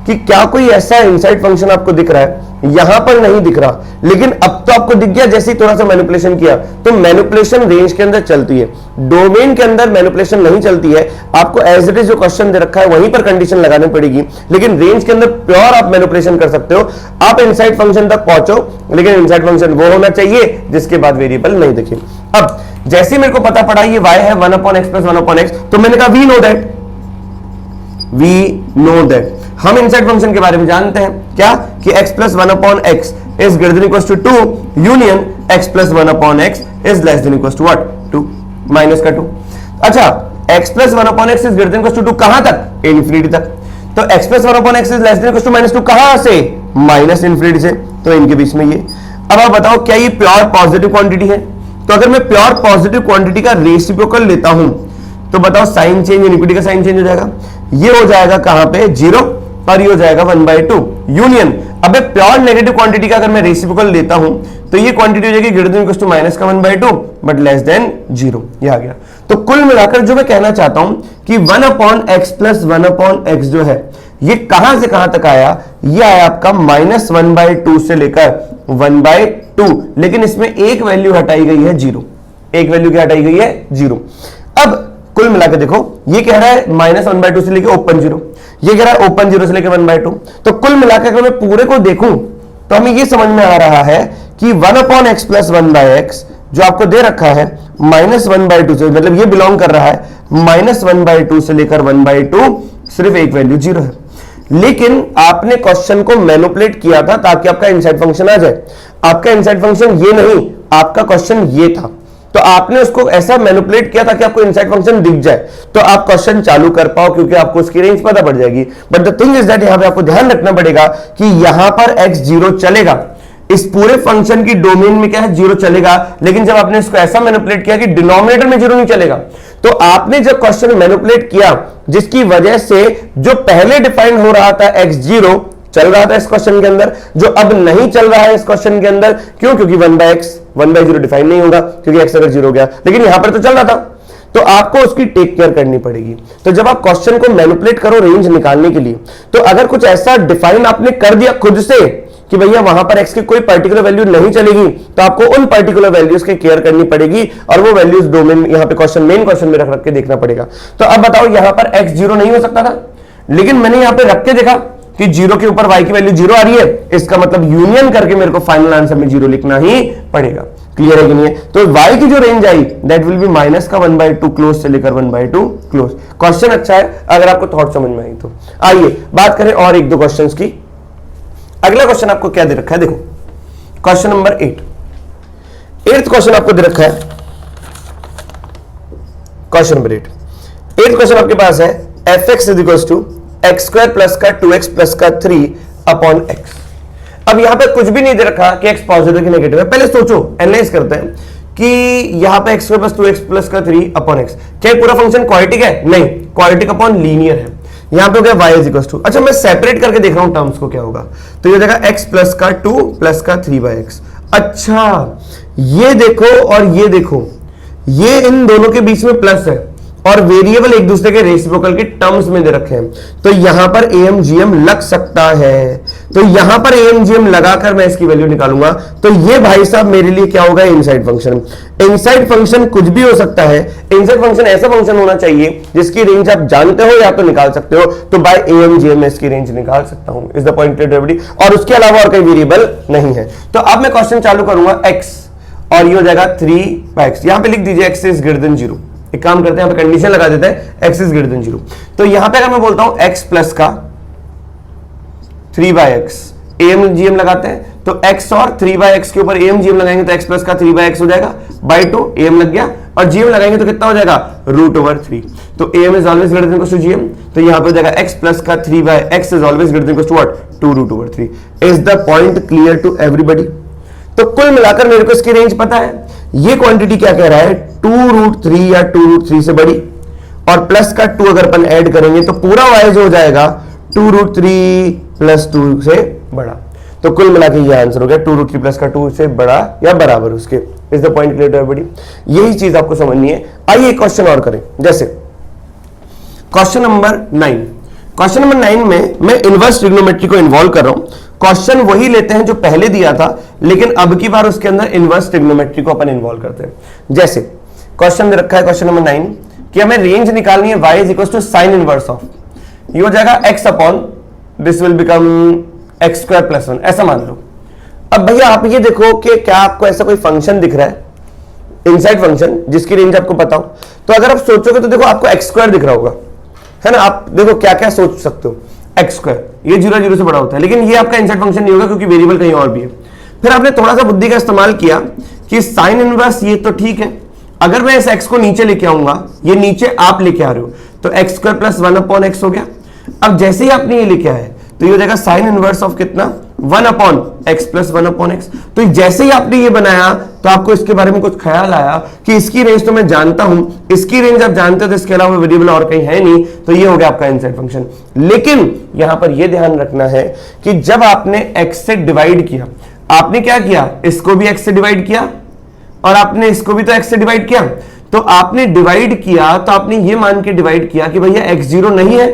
A: कि क्या कोई ऐसा इनसाइड फंक्शन आपको दिख रहा है, यहां पर नहीं दिख रहा, लेकिन अब तो आपको दिख गया जैसे ही थोड़ा सा मैनिपुलेशन किया। तो मैनिपुलेशन रेंज के अंदर चलती है, डोमेन के अंदर मैनिपुलेशन नहीं चलती है। आपको एज इट इज जो क्वेश्चन दे रखा है वहीं पर कंडीशन लगानी पड़ेगी, लेकिन रेंज के अंदर प्योर आप मैनिपुलेशन कर सकते हो। आप इनसाइड फंक्शन तक पहुंचो, लेकिन इनसाइड फंक्शन वो होना चाहिए जिसके बाद वेरिएबल नहीं दिखे। अब जैसे मेरे को पता पड़ा ये y है 1/x प्लस 1/x, तो मैंने कहा वी नो दैट हम इनसाइड फंक्शन के बारे में जानते हैं क्या कि x plus 1/x is greater than equal to 2 union x plus 1/x is less than equal to what 2 minus का 2। अच्छा, x plus 1/x is greater than equal to 2 कहां तक? इन्फिनिटी तक। तो x plus 1/x is less than equal to minus 2 कहां से? Minus infinity से। तो इनके बीच में ये। अब आप बताओ क्या ये प्योर पॉजिटिव क्वांटिटी है? तो अगर मैं प्योर पॉजिटिव क्वांटिटी का रेसिप्रोकल लेता हूं तो बताओ साइन चेंज, यूनिटी का साइन चेंज हो जाएगा। ये हो जाएगा कहां पे? 0, और ये हो जाएगा 1/2 यूनियन। अबे प्योर नेगेटिव क्वांटिटी का अगर मैं रेसिप्रोकल लेता हूं तो ये क्वांटिटी हो जाएगी greater than equal to minus का 1/2 बट लेस देन 0। ये आ गया। तो कुल मिलाकर जो मैं कहना चाहता हूं कि 1/x प्लस 1/x जो है ये कहां से कहां तक आया? ये आया आपका -1/2 से लेकर 1/2, लेकिन इसमें एक वैल्यू हटाई गई है 0। एक वैल्यू क्या हटाई गई है? 0। अब कुल मिलाकर देखो, ये कह रहा है -1/2 से लेकर ओपन 0, ये कह रहा है ओपन 0 से लेकर 1/2। तो कुल मिलाकर अगर मैं पूरे को देखूं तो हमें ये समझ में आ रहा है कि 1/x प्लस 1/x जो आपको दे रखा है -1/2 से, मतलब ये बिलोंग कर रहा है -1/2 से लेकर 1/2, सिर्फ एक वैल्यू 0 है। लेकिन आपने क्वेश्चन को मैनिपुलेट किया था ताकि आपका इनसाइड फंक्शन आ जाए। आपका इनसाइड फंक्शन ये नहीं, आपका क्वेश्चन ये था, तो आपने उसको ऐसा मैनिपुलेट किया ताकि आपको इनसाइड फंक्शन दिख जाए, तो आप क्वेश्चन चालू कर पाओ, क्योंकि आपको उसकी रेंज पता पड़ जाएगी। But the thing is that यहां पे आपको ध्यान रखना पड़ेगा कि यहां पर x 0 चलेगा, इस पूरे फंक्शन की डोमेन में क्या है? 0 चलेगा। लेकिन जब आपने इसको ऐसा मैनिपुलेट किया कि डिनोमिनेटर में 0 नहीं चलेगा, तो आपने जब क्वेश्चन मैनिपुलेट किया जिसकी वजह से जो पहले डिफाइन हो रहा था x 0 चल रहा था इस क्वेश्चन के अंदर, जो अब नहीं चल रहा है इस क्वेश्चन के अंदर। क्यों? क्योंकि 1/0 डिफाइन नहीं होगा, क्योंकि x अगर 0 हो गया, लेकिन यहां पर तो चल रहा था, तो आपको उसकी टेक केयर करनी पड़ेगी। तो जब आप क्वेश्चन को मैनिपुलेट करो रेंज निकालने के लिए, तो अगर कुछ ऐसा डिफाइन आपने कर दिया खुद से कि भैया वहां पर x की कोई पर्टिकुलर वैल्यू नहीं चलेगी, तो आपको उन पर्टिकुलर वैल्यूज की केयर करनी पड़ेगी, और वो वैल्यूज डोमेन यहां पे क्वेश्चन मेन क्वेश्चन में रख के देखना पड़ेगा। तो अब बताओ यहां पर x 0 नहीं हो सकता था, लेकिन मैंने यहां पे रख के देखा कि 0 के ऊपर y की वैल्यू 0 आ रही है, इसका मतलब यूनियन करके मेरे को फाइनल आंसर में 0 लिखना ही पड़ेगा। क्लियर है कि नहीं है? तो y की जो range I that will be minus का 1/2 क्लोज से लेकर 1/2 क्लोज। क्वेश्चन अच्छा है, अगर आपको थॉट समझ में आई तो। आइए बात करें और एक दो क्वेश्चंस की। अगला क्वेश्चन आपको क्या दे रखा है? देखो क्वेश्चन नंबर 8th क्वेश्चन आपको दे रखा है, क्वेश्चन नंबर 8th क्वेश्चन आपके पास है fx is equal to x square plus का 2x प्लस का 3/x। अब यहां पे कुछ भी नहीं दे रखा कि x पॉजिटिव की नेगेटिव है। पहले सोचो, एनालाइज करते हैं कि यहां पे x square plus 2x plus का 3/x, क्या पूरा फंक्शन क्वाड्रेटिक है? नहीं, क्वाड्रेटिक अपॉन लीनियर है। यहां पे हो गया y इज इक्वल टू, अच्छा मैं सेपरेट करके देख रहा हूं टर्म्स को, क्या होगा? तो ये हो जाएगा x प्लस का 2 प्लस का 3/x। अच्छा ये देखो और ये देखो, ये इन दोनों के बीच में प्लस है और वेरिएबल एक दूसरे के रेसिप्रोकल के टर्म्स में दे रखे हैं, तो यहां पर AMGM लग सकता है। तो यहां पर AMGM लगाकर मैं इसकी वैल्यू निकालूंगा, तो ये भाई साहब मेरे लिए क्या होगा? Inside function. इनसाइड फंक्शन कुछ भी हो सकता है। इनसाइड फंक्शन ऐसा फंक्शन होना चाहिए जिसकी रेंज आप जानते हो या तो निकाल सकते हो, तो बाय AMGM मैं इसकी रेंज निकाल सकता हूं। इज द पॉइंट एवरीबॉडी, और उसके अलावा और कोई वेरिएबल नहीं है। तो अब मैं क्वेश्चन चालू करूंगा x, और ये हो जाएगा 3/x। यहां पे लिख दीजिए x इज ग्रेटर देन 0। एक काम करते हैं, यहाँ पे कंडीशन लगा देते हैं x इज ग्रेटर देन 0। तो यहां पे अगर मैं बोलता हूं x प्लस का 3/x, AMGM लगाते हैं, तो x और 3/x के ऊपर AMGM लगाएंगे तो x प्लस का 3/x हो जाएगा बाई 2, AM लग गया, और GM लगाएंगे तो कितना हो जाएगा? √3। तो AM is always greater then GM, तो यहां पे हो जाएगा x प्लस का 3/x is always greater than what? 2√3। Is the point clear to everybody? तो कुल मिलाकर मेरे को इसकी रेंज पता है। ये क्वांटिटी क्या कह रहा है, 2√3 या 2√3 से बड़ी, और प्लस का 2 अगर अपन ऐड करेंगे तो पूरा y जो हो जाएगा 2√3 प्लस 2 से बड़ा। तो कुल मिला के ये आंसर हो गया 2√3 प्लस का 2 से बड़ा या बराबर उसके। Is the point clear everybody? यही चीज आपको समझनी है। आइए एक क्वेश्चन और करें, जैसे क्वेश्चन नंबर 9। क्वेश्चन नंबर 9 में मैं इनवर्स ट्रिग्नोमेट्री को इन्वॉल्व कर रहा हूं। क्वेश्चन वही लेते हैं जो पहले दिया था, लेकिन अब की बार उसके अंदर इनवर्स ट्रिग्नोमेट्री को अपन इन्वॉल्व करते हैं। जैसे क्वेश्चन दे रखा है क्वेश्चन नंबर 9 कि हमें रेंज निकालनी है y is equal to sine inverse of, ये हो जाएगा x upon this will become x square plus 1, ऐसा मान लो। अब भैया आप ये देखो कि क्या आपको ऐसा कोई फंक्शन दिख रहा है, इनसाइड फंक्शन जिसकी रेंज आपको पता हो, तो अगर आप सोचोगे तो देखो आपको x स्क्वायर दिख रहा होगा, है ना। आप देखो क्या क्या सोच सकते हो, x स्क्वायर, ये 0 0 से बड़ा होता है, लेकिन ये आपका इनसाइड फंक्शन नहीं होगा क्योंकि वेरिएबल कहीं और भी है। फिर आपने थोड़ा सा बुद्धि का इस्तेमाल किया कि साइन इनवर्स ये तो ठीक है, अगर मैं इस x को नीचे लेके आऊंगा, ये नीचे आप लेके आ रहे हो, तो x square plus 1 upon x हो गया। अब जैसे ही आपने ये लेके आए तो ये हो जाएगा साइन इनवर्स ऑफ कितना, 1 upon x plus 1 upon x। तो जैसे ही आपने ये बनाया तो आपको इसके बारे में कुछ ख्याल आया कि इसकी रेंज तो मैं जानता हूं, इसकी रेंज आप जानते हो, तो इसके अलावा वेरिएबल और कहीं है नहीं, तो ये हो गया आपका इनसाइड फंक्शन। लेकिन यहां पर यह ध्यान रखना है कि जब आपने x से डिवाइड किया, आपने क्या किया, इसको भी x से डिवाइड किया और आपने इसको भी तो x से डिवाइड किया। तो आपने डिवाइड किया तो आपने ये मान के डिवाइड किया कि भैया x 0 नहीं है,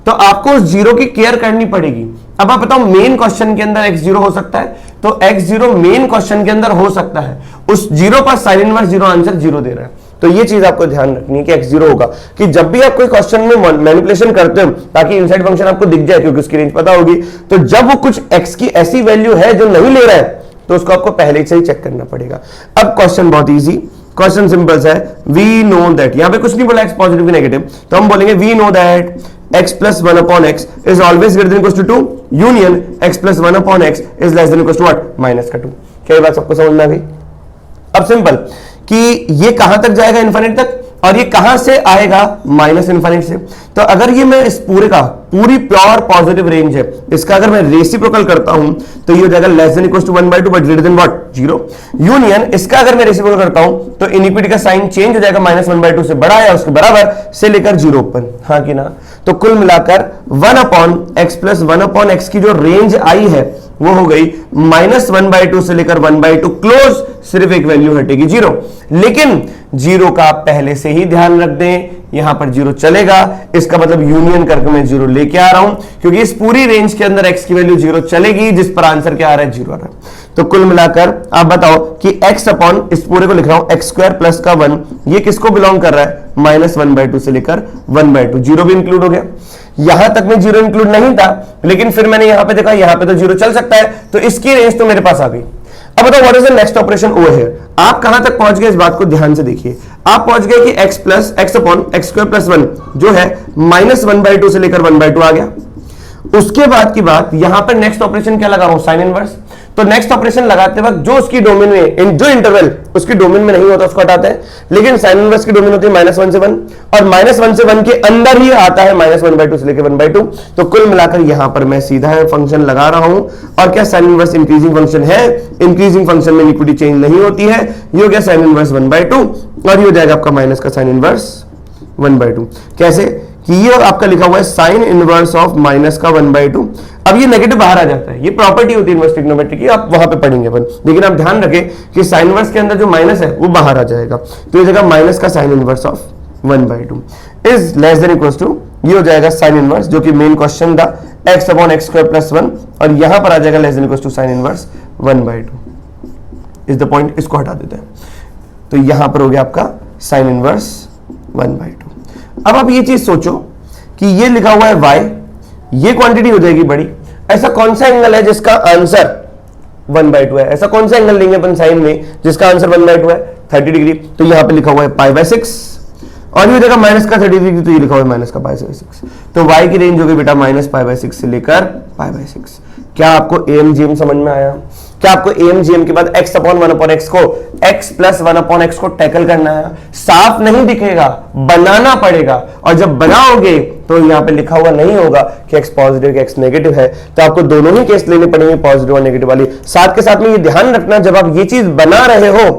A: तो आपको उस 0 की केयर करनी पड़ेगी। अब आप बताओ मेन क्वेश्चन के अंदर x 0 हो सकता है, तो x 0 मेन क्वेश्चन के अंदर हो सकता है, उस 0 पर साइन इनवर्स 0 आंसर 0 दे रहा है। तो ये चीज आपको ध्यान रखनी है कि x 0 होगा, कि जब भी आप कोई क्वेश्चन में मैनिपुलेशन करते हो ताकि इनसाइड फंक्शन आपको दिख जाए क्योंकि उसकी रेंज पता होगी, तो जब वो कुछ x की ऐसी वैल्यू है जो नहीं ले रहा है तो उसको आपको पहले से ही चेक करना पड़ेगा। अब क्वेश्चन बहुत इजी, क्वेश्चन सिंपल है, वी नो दैट, यहां पे कुछ नहीं बोला x पॉजिटिव की नेगेटिव, तो हम बोलेंगे we know that x plus 1 upon x is always greater than equals to 2 union x plus 1 upon x is less than equals to what, minus का 2। क्या ये बात सबको समझ में आ गई? अब सिंपल कि ये कहां तक जाएगा, इनफाइनाइट तक, और ये कहां से आएगा, माइनस इनफाइनाइट से। तो अगर ये मैं इस पूरे का पूरी प्योर पॉजिटिव रेंज है, इसका अगर मैं रेसिप्रोकल करता हूं तो ये हो जाएगा less than equals to 1/2 but greater than what, 0। Union इसका अगर मैं रेसिप्रोकल करता हूं तो इनिक्विटी का साइन चेंज हो जाएगा, -1/2 से बड़ा या उसके बराबर से लेकर 0 ओपन, हाँ कि ना। तो कुल मिलाकर 1 upon x plus 1 upon x की जो रेंज आई है वो हो गई -1/2 से लेकर 1/2 क्लोज, सिर्फ एक वैल्यू हटेगी 0। लेकिन 0 का पहले से ही ध्यान रख दें, यहां पर 0 चलेगा, इसका मतलब यूनियन करके मैं 0 लेके आ रहा हूं, क्योंकि इस पूरी रेंज के अंदर x की वैल्यू 0 चलेगी, जिस पर आंसर क्या आ रहा है, 0 आ रहा है। तो कुल मिलाकर आप बताओ कि x अपॉन इस पूरे को लिख रहा हूं x स्क्वायर प्लस का 1, ये किसको बिलोंग कर रहा है, -1/2 से लेकर 1/2, 0 भी इंक्लूड हो गया। यहां तक में 0 इंक्लूड नहीं था, लेकिन फिर मैंने यहां पे देखा यहां पे तो 0 चल सकता है, तो इसकी रेंज तो मेरे पास आ गई। अब बताओ what is the next operation over here. आप कहां तक पहुंच गए, इस बात को ध्यान से देखिए। आप पहुंच गए कि x upon x square plus 1 जो है -1/2 से लेकर 1/2 आ गया। उसके बाद की बात, यहां पर नेक्स्ट ऑपरेशन क्या लगा रहा हूं, साइन इनवर्स। तो नेक्स्ट ऑपरेशन लगाते वक्त जो उसकी डोमेन में, जो इंटरवल उसकी डोमेन में नहीं होता उसको हटाते हैं, लेकिन साइन इनवर्स की डोमेन होती है -1 से 1, और -1 से 1 के अंदर ही आता है -1/2 से लेकर 1/2। तो कुल मिलाकर यहां पर मैं सीधा फंक्शन लगा रहा हूं, और क्या साइन इनवर्स इंक्रीजिंग फंक्शन है, इंक्रीजिंग फंक्शन में इक्विटी चेंज नहीं होती है, ये हो गया साइन इनवर्स 1/2, और ये हो जाएगा आपका माइनस का साइन इनवर्स 1/2। कैसे कि ये आपका लिखा हुआ है साइन इनवर्स ऑफ माइनस का 1/2। अब ये नेगेटिव बाहर आ जाता है, ये प्रॉपर्टी होती है इनवर्स ट्रिग्नोमेट्री की, आप वहां पे पढ़ेंगे अपन, लेकिन आप ध्यान रखें कि साइन इनवर्स के अंदर जो माइनस है वो बाहर आ जाएगा। तो ये जगह माइनस का sine inverse of 1/2 is less than equals to, ये हो जाएगा साइन इनवर्स जो कि मेन क्वेश्चन था, x upon x square plus 1, और यहां पर आ जाएगा less than equals to sine inverse 1/2 is the point. इसको हटा देते हैं, तो यहां पर हो गया आपका साइन इनवर्स 1/2। अब आप ये चीज सोचो कि ये लिखा हुआ है y, ये क्वांटिटी हो जाएगी बड़ी। ऐसा कौन सा एंगल है जिसका आंसर 1/2 है, ऐसा कौन सा एंगल लेंगे अपन साइन में जिसका आंसर 1/2 है, 30 डिग्री। तो यहां पे लिखा हुआ है π/6, और ये जगह माइनस का 30 डिग्री, तो ये लिखा हुआ है माइनस का π/6। तो y की रेंज होगी बेटा -π/6 से लेकर π/6। क्या आपको AMGM समझ में आया? क्या आपको AMGM के बाद x अपॉन 1 अपॉन x को x प्लस 1 अपॉन x को टैकल करना है? साफ नहीं दिखेगा, बनाना पड़ेगा, और जब बनाओगे तो यहां पे लिखा हुआ नहीं होगा कि x पॉजिटिव कि x नेगेटिव है, तो आपको दोनों ही केस लेने पड़ेंगे, पॉजिटिव और नेगेटिव वाली। साथ के साथ में ये ध्यान रखना, जब आप ये चीज बना रहे हो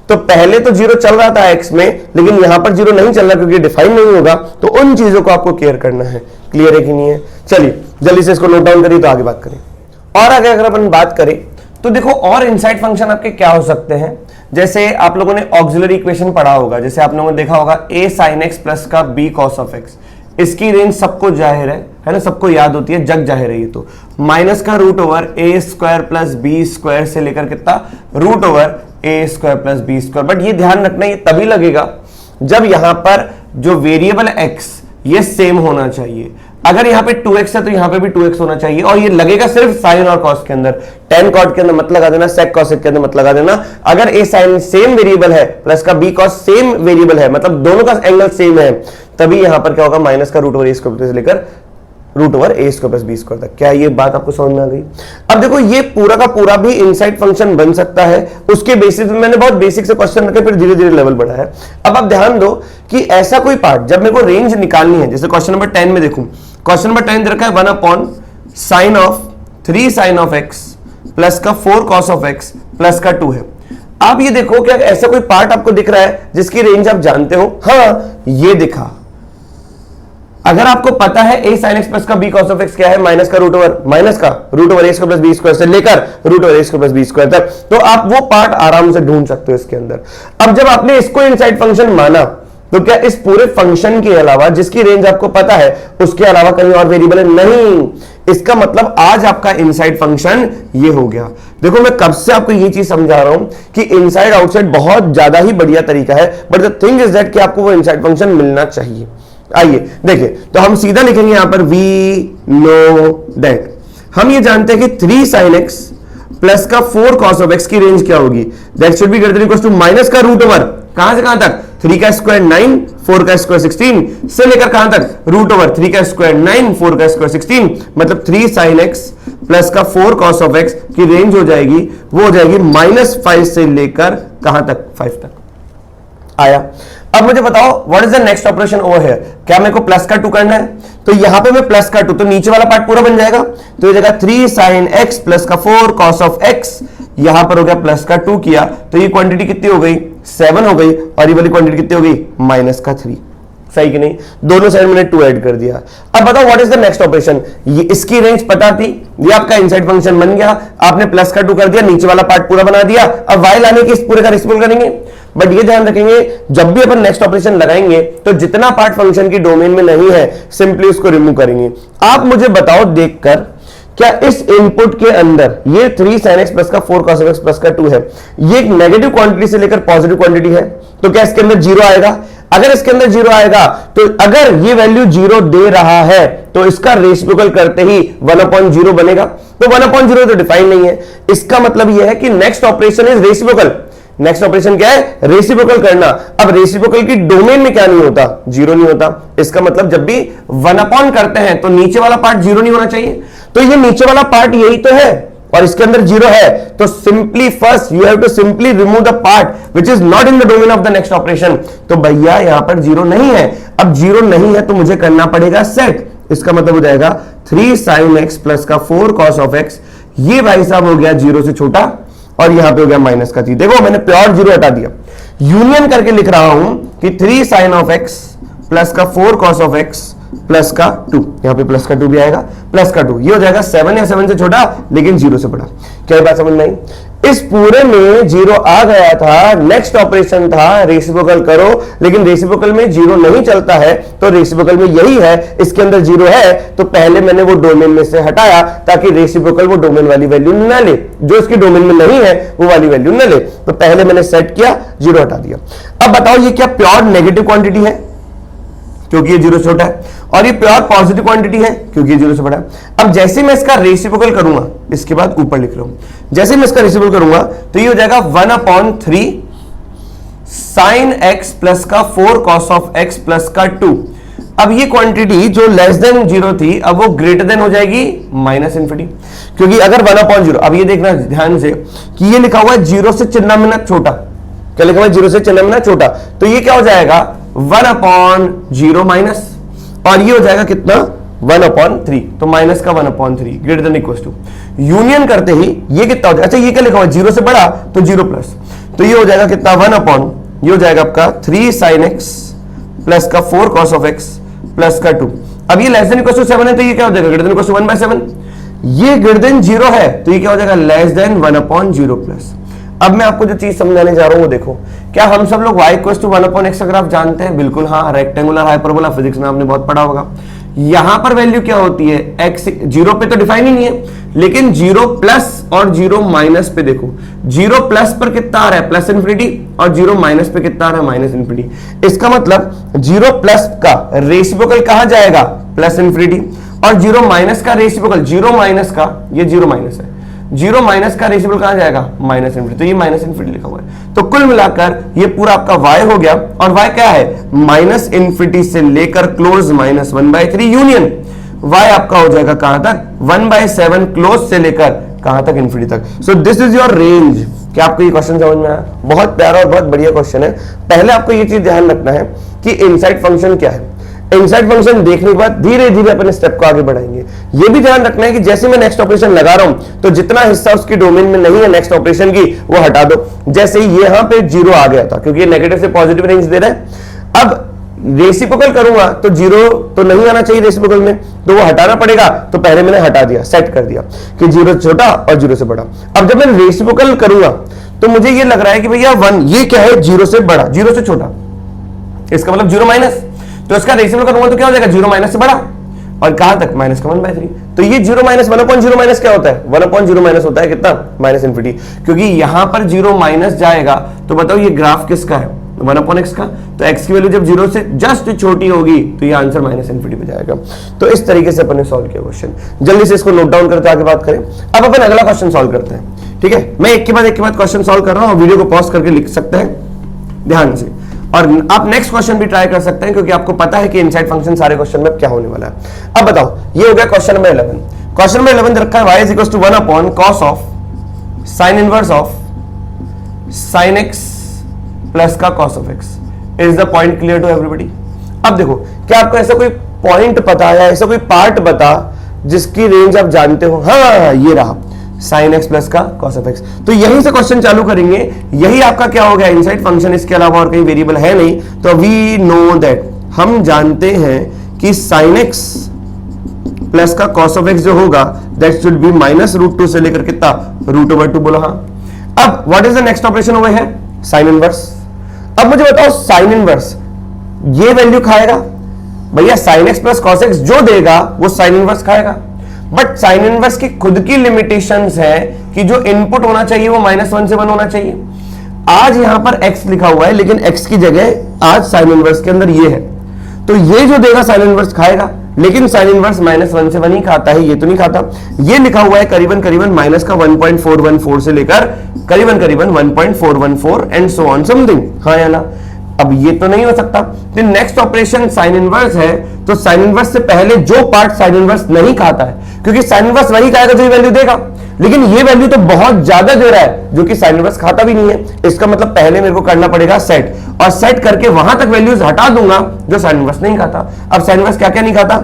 A: तो पहले तो जीरो चल रहा था एक्स में, लेकिन यहां पर जीरो नहीं चल रहा क्योंकि डिफाइन नहीं होगा, तो उन चीजों को आपको केयर करना है। क्लियर है कि नहीं है? चलिए जल्दी से इसको नोट डाउन करिए तो आगे बात करें। और आगे अगर अपन बात करें तो देखो और इनसाइड फंक्शन आपके क्या हो सकते हैं, जैसे आप लोगों ने ऑक्सिलरी इक्वेशन पढ़ा होगा, जैसे आप लोगों ने देखा होगा a sin x प्लस का b cos ऑफ x, इसकी रेंज सबको जाहिर है ना, सबको याद होती है, जग जाहिर है ये तो, माइनस का root over a square plus b square से लेकर कितना root over a square plus b square. But ये ध्यान रखना ये तभी लगेगा जब यहां पर जो वेरिएबल x ये सेम होना चाहिए। अगर यहां पे 2x है तो यहां पे भी 2x होना चाहिए, और ये लगेगा सिर्फ साइन और कॉस के अंदर। tan कॉट के अंदर मत लगा देना, sec cosec के अंदर मत लगा देना। अगर a sin सेम वेरिएबल है प्लस का b cos सेम वेरिएबल है, मतलब दोनों का एंगल सेम है, तभी यहां पर क्या होगा, माइनस का रूट ओवर a स्क्वायर से लेकर root over a square plus b square तक। क्या ये बात आपको समझ में आ गई? अब देखो ये पूरा का पूरा भी इनसाइड फंक्शन बन सकता है, उसके बेसिस में मैंने बहुत बेसिक से क्वेश्चन रखे, फिर धीरे धीरे लेवल बढ़ाया। अब आप ध्यान दो कि ऐसा कोई पार्ट जब मेरे को रेंज निकालनी है, जैसे क्वेश्चन नंबर 10 में देखूं, क्वेश्चन नंबर 10 दे रखा है 1 upon sine of 3 sine of x plus का 4 कॉस ऑफ x प्लस का 2 है। आप ये देखो क्या ऐसा कोई पार्ट आपको दिख रहा है जिसकी रेंज आप जानते हो? हाँ, ये दिखा। अगर आपको पता है a sin x प्लस का b cos of x क्या है, माइनस का root over a square plus b square से लेकर root over a square plus b square तक, तो आप वो पार्ट आराम से ढूंढ सकते हो इसके अंदर। अब जब आपने इसको इनसाइड फंक्शन माना, तो क्या इस पूरे फंक्शन के अलावा जिसकी रेंज आपको पता है उसके अलावा कहीं और वेरिएबल है? नहीं। इसका मतलब आज आपका इनसाइड फंक्शन ये हो गया। देखो मैं कब से आपको ये चीज समझा रहा हूं कि इनसाइड आउटसाइड बहुत ज्यादा ही बढ़िया तरीका है, but the thing is that कि आपको वो इनसाइड फंक्शन मिलना चाहिए। आइए देखिए, तो हम सीधा लिखेंगे यहां पर वी नो दैट, हम ये जानते हैं कि 3 sin x प्लस का 4 cos of x की रेंज क्या होगी, that should be greater than equal to minus का रूट ओवर कहां से कहां तक, 3 का स्क्वायर 9 4 का स्क्वायर 16 से लेकर कहां तक, रूट ओवर 3 का स्क्वायर 9 4 का स्क्वायर 16, मतलब 3 sin x प्लस का 4 cos of x की रेंज हो जाएगी, वो हो जाएगी -5 से लेकर कहां तक, 5 तक। आया। अब मुझे बताओ what is the next operation over here, क्या मेरे को प्लस का 2 करना है? तो यहां पे मैं प्लस का 2, तो नीचे वाला पार्ट पूरा बन जाएगा, तो ये जगह 3 sin x प्लस का 4 cos of x, यहां पर हो गया प्लस का 2 किया, तो ये क्वांटिटी कितनी हो गई, 7 हो गई, और ये वाली क्वांटिटी कितनी हो गई, माइनस का 3। सही कि नहीं? दोनों साइड मैंने 2 ऐड कर दिया। अब बताओ what is the next operation, ये इसकी रेंज पता थी, ये आपका इनसाइड फंक्शन बन गया, आपने प्लस का 2 कर दिया, नीचे वाला पार्ट पूरा बना दिया, अब y लाने की इस पूरे का रेसिप्रोकल करेंगे। बट ये ध्यान रखेंगे जब भी अपन नेक्स्ट ऑपरेशन लगाएंगे तो जितना पार्ट फंक्शन की डोमेन में नहीं है सिंपली उसको रिमूव करेंगे। आप मुझे बताओ देखकर, क्या इस इनपुट के अंदर ये 3 sin x प्लस का 4 cos x प्लस का 2 है, ये एक नेगेटिव क्वांटिटी से लेकर पॉजिटिव क्वांटिटी है, तो क्या इसके अंदर 0 आएगा? अगर इसके अंदर 0 आएगा तो अगर ये वैल्यू 0 दे रहा है तो इसका रेसिप्रोकल करते ही 1/0 बनेगा, तो 1/0 तो डिफाइन नहीं है। इसका मतलब यह है कि next operation is reciprocal. Next operation क्या है? रेसिप्रोकल करना। अब रेसिप्रोकल की डोमेन में क्या नहीं होता, 0 नहीं होता। इसका मतलब जब भी 1/ करते हैं तो नीचे वाला पार्ट 0 नहीं होना चाहिए, तो ये नीचे वाला पार्ट यही तो है और इसके अंदर 0 है, तो simply first you have to simply remove the part which is not in the domain of the next operation. तो भैया यहां पर 0 नहीं है, अब 0 नहीं है तो मुझे करना पड़ेगा सेट। इसका मतलब हो जाएगा 3 sin x प्लस का 4 cos of x, ये भाई साहब हो गया 0 से छोटा, और यहां पे हो गया माइनस का 3। देखो मैंने प्योर 0 हटा दिया, यूनियन करके लिख रहा हूं कि 3 sin of x प्लस का 4 cos of x प्लस का 2, यहां पे प्लस का 2 भी आएगा, प्लस का 2, ये हो जाएगा 7 या 7 से छोटा लेकिन 0 से बड़ा। क्या बात समझ में आई? इस पूरे में 0 आ गया था, नेक्स्ट ऑपरेशन था रेसिप्रोकल करो, लेकिन रेसिप्रोकल में 0 नहीं चलता है, तो रेसिप्रोकल में यही है, इसके अंदर 0 है, तो पहले मैंने वो डोमेन में से हटाया ताकि रेसिप्रोकल वो डोमेन वाली वैल्यू न ले, जो इसकी डोमेन में नहीं है वो वाली वैल्यू न ले, तो पहले मैंने सेट किया, 0 हटा दिया। अब बताओ ये क्या प्योर नेगेटिव क्वांटिटी है क्योंकि ये 0 से छोटा है, और ये प्योर पॉजिटिव क्वांटिटी है क्योंकि ये 0 से बड़ा है। अब जैसे मैं इसका रेसिप्रोकल करूंगा, इसके बाद ऊपर लिख रहा हूं, जैसे मैं इसका रेसिप्रोकल करूंगा तो ये हो जाएगा 1/3 sin x प्लस का 4 cos of x प्लस का 2। अब ये क्वांटिटी जो लेस देन 0 थी, अब वो ग्रेटर देन हो जाएगी -∞, क्योंकि अगर 1/0, अब ये देखना ध्यान से कि ये लिखा हुआ है 0 से चिन्ह मिनट छोटा, क्या लिखा हुआ है 0 से चिन्ह मिनट छोटा, तो ये क्या हो जाएगा 1/0 माइनस, और ये हो जाएगा कितना 1/3, तो माइनस का 1/3 greater than equal to, union करते ही ये कितना हो जाएगा, अच्छा ये क्या लिखा हुआ है 0 से बड़ा तो 0 प्लस, तो ये हो जाएगा कितना 1 अपॉन, ये हो जाएगा आपका 3 sin x प्लस का 4 cos of x प्लस का 2। अब ये लेस देन इक्वल टू 7 है तो ये क्या हो जाएगा ग्रेटर देन इक्वल टू 1/7। ये ग्रेटर देन 0 है तो ये क्या हो जाएगा लेस देन 1 अपॉन 0 प्लस। अब मैं आपको जो चीज समझाने जा रहा हूं वो देखो, क्या हम सब लोग y equal to 1 upon x का ग्राफ जानते हैं? बिल्कुल हाँ, रेक्टेंगुलर हाइपरबोला फिजिक्स में आपने बहुत पढ़ा होगा। यहां पर वैल्यू क्या होती है? x 0 पे तो डिफाइन ही नहीं है, लेकिन 0 प्लस और 0 माइनस पे देखो, 0 प्लस पर कितना आ रहा है प्लस इन्फिनिटी, और 0 माइनस पे कितना आ रहा है माइनस इन्फिनिटी। इसका मतलब 0 प्लस का रेसिप्रोकल कहां जाएगा? Plus infinity. और 0 माइनस का रेसिप्रोकल, 0 माइनस का, ये 0 माइनस है, 0 माइनस का रेसिप्रोकल कहां जाएगा? Minus infinity. तो ये माइनस इन्फिनिटी लिखा हुआ है। तो कुल मिलाकर ये पूरा आपका y हो गया, और y क्या है? माइनस इन्फिनिटी से लेकर क्लोज माइनस 1/3 यूनियन y आपका हो जाएगा कहां तक? 1/7 क्लोज से लेकर कहां तक? इन्फिनिटी तक। So this is your range. क्या आपको ये क्वेश्चन समझ में आया? बहुत प्यारा और बहुत बढ़िया क्वेश्चन है। पहले आपको ये चीज ध्यान रखना है कि इनसाइड फंक्शन क्या है। इनसाइड फंक्शन देखने के बाद धीरे धीरे अपने स्टेप को आगे बढ़ाएंगे। ये भी ध्यान रखना है कि जैसे मैं नेक्स्ट ऑपरेशन लगा रहा हूं तो जितना हिस्सा उसकी डोमेन में नहीं है नेक्स्ट ऑपरेशन की वो हटा दो। जैसे यहां पे 0 आ गया था क्योंकि नेगेटिव से पॉजिटिव रेंज दे रहा है। अब रेसिप्रोकल करूंगा तो 0 तो नहीं आना चाहिए रेसिप्रोकल में, तो वो हटाना पड़ेगा। तो पहले मैंने हटा दिया, सेट कर दिया कि 0 छोटा और 0 से बड़ा। अब जब मैं रेसिप्रोकल करूंगा तो मुझे ये लग रहा है कि भैया 1 ये क्या है? 0 से बड़ा, 0 से छोटा, इसका मतलब 0 माइनस। तो इसका रेसिप्रोकल करूंगा तो क्या हो जाएगा? 0 माइनस से बड़ा, और कहां तक? माइनस का 1/3। तो ये 0 माइनस 1 अपॉन 0 माइनस क्या होता है? 1 अपॉन 0 माइनस होता है कितना? Minus infinity. क्योंकि यहां पर 0 माइनस जाएगा तो बताओ ये ग्राफ किसका है? 1 अपॉन x का। तो x की वैल्यू जब 0 से जस्ट छोटी होगी तो ये आंसर माइनस इन्फिनिटी पे जाएगा। तो इस तरीके से अपन ने सॉल्व किया क्वेश्चन। जल्दी से इसको नोट डाउन करते आगे बात करें। अब अपन अगला क्वेश्चन सॉल्व करते हैं, ठीक है? मैं एक के बाद क्वेश्चन सॉल्व कर रहा हूं, वीडियो को पॉज करके लिख सकते हैं ध्यान से, और आप नेक्स्ट क्वेश्चन भी ट्राई कर सकते हैं क्योंकि आपको पता है कि इनसाइड फंक्शन सारे क्वेश्चन में क्या होने वाला है। अब बताओ, ये हो गया क्वेश्चन नंबर 11। क्वेश्चन नंबर 11 रखा है y is equal to 1 upon cos of sin inverse of sin x plus का cos of x। Is the point clear to everybody? अब देखो, क्या आपको ऐसा कोई पॉइंट पता है, ऐसा कोई पार्ट बता जिसकी रेंज आप जानते हो? हाँ, ये रहा sin x प्लस का cos ऑफ x। तो यहीं से क्वेश्चन चालू करेंगे। यही आपका क्या हो गया? Inside function. इसके अलावा और कहीं वेरिएबल है नहीं। तो वी नो दैट, हम जानते हैं कि sin x प्लस का cos ऑफ x जो होगा दैट शुड बी माइनस √2 से लेकर कितना? √2/2 बोलो। हाँ, अब what is the next operation over here? sin inverse. अब मुझे बताओ sin इनवर्स ये वैल्यू खाएगा? भैया sin x plus cos x जो देगा वो sin इनवर्स खाएगा। बट साइन इनवर्स की खुद की लिमिटेशंस है कि जो इनपुट होना चाहिए वो -1 से 1 होना चाहिए। आज यहां पर x लिखा हुआ है लेकिन x की जगह आज साइन इनवर्स के अंदर ये है, तो ये जो देगा साइन इनवर्स खाएगा। लेकिन साइन इनवर्स -1 से 1 ही खाता है, ये तो नहीं खाता। ये लिखा हुआ है करीबन करीबन माइनस का 1.414 से लेकर करीबन करीबन 1.414 एंड सो ऑन समथिंग। हाँ या ना? अब ये तो नहीं हो सकता। तो नेक्स्ट ऑपरेशन साइन इनवर्स है, तो साइन इनवर्स से पहले जो पार्ट साइन इनवर्स नहीं खाता है, क्योंकि साइन इनवर्स वही खाएगा जो ये वैल्यू देगा, लेकिन ये वैल्यू तो बहुत ज्यादा दे रहा है जो कि साइन इनवर्स खाता भी नहीं है। इसका मतलब पहले मेरे को करना पड़ेगा सेट, और सेट करके वहां तक वैल्यूज हटा दूंगा जो साइन इनवर्स नहीं खाता। अब साइन इनवर्स क्या क्या नहीं खाता?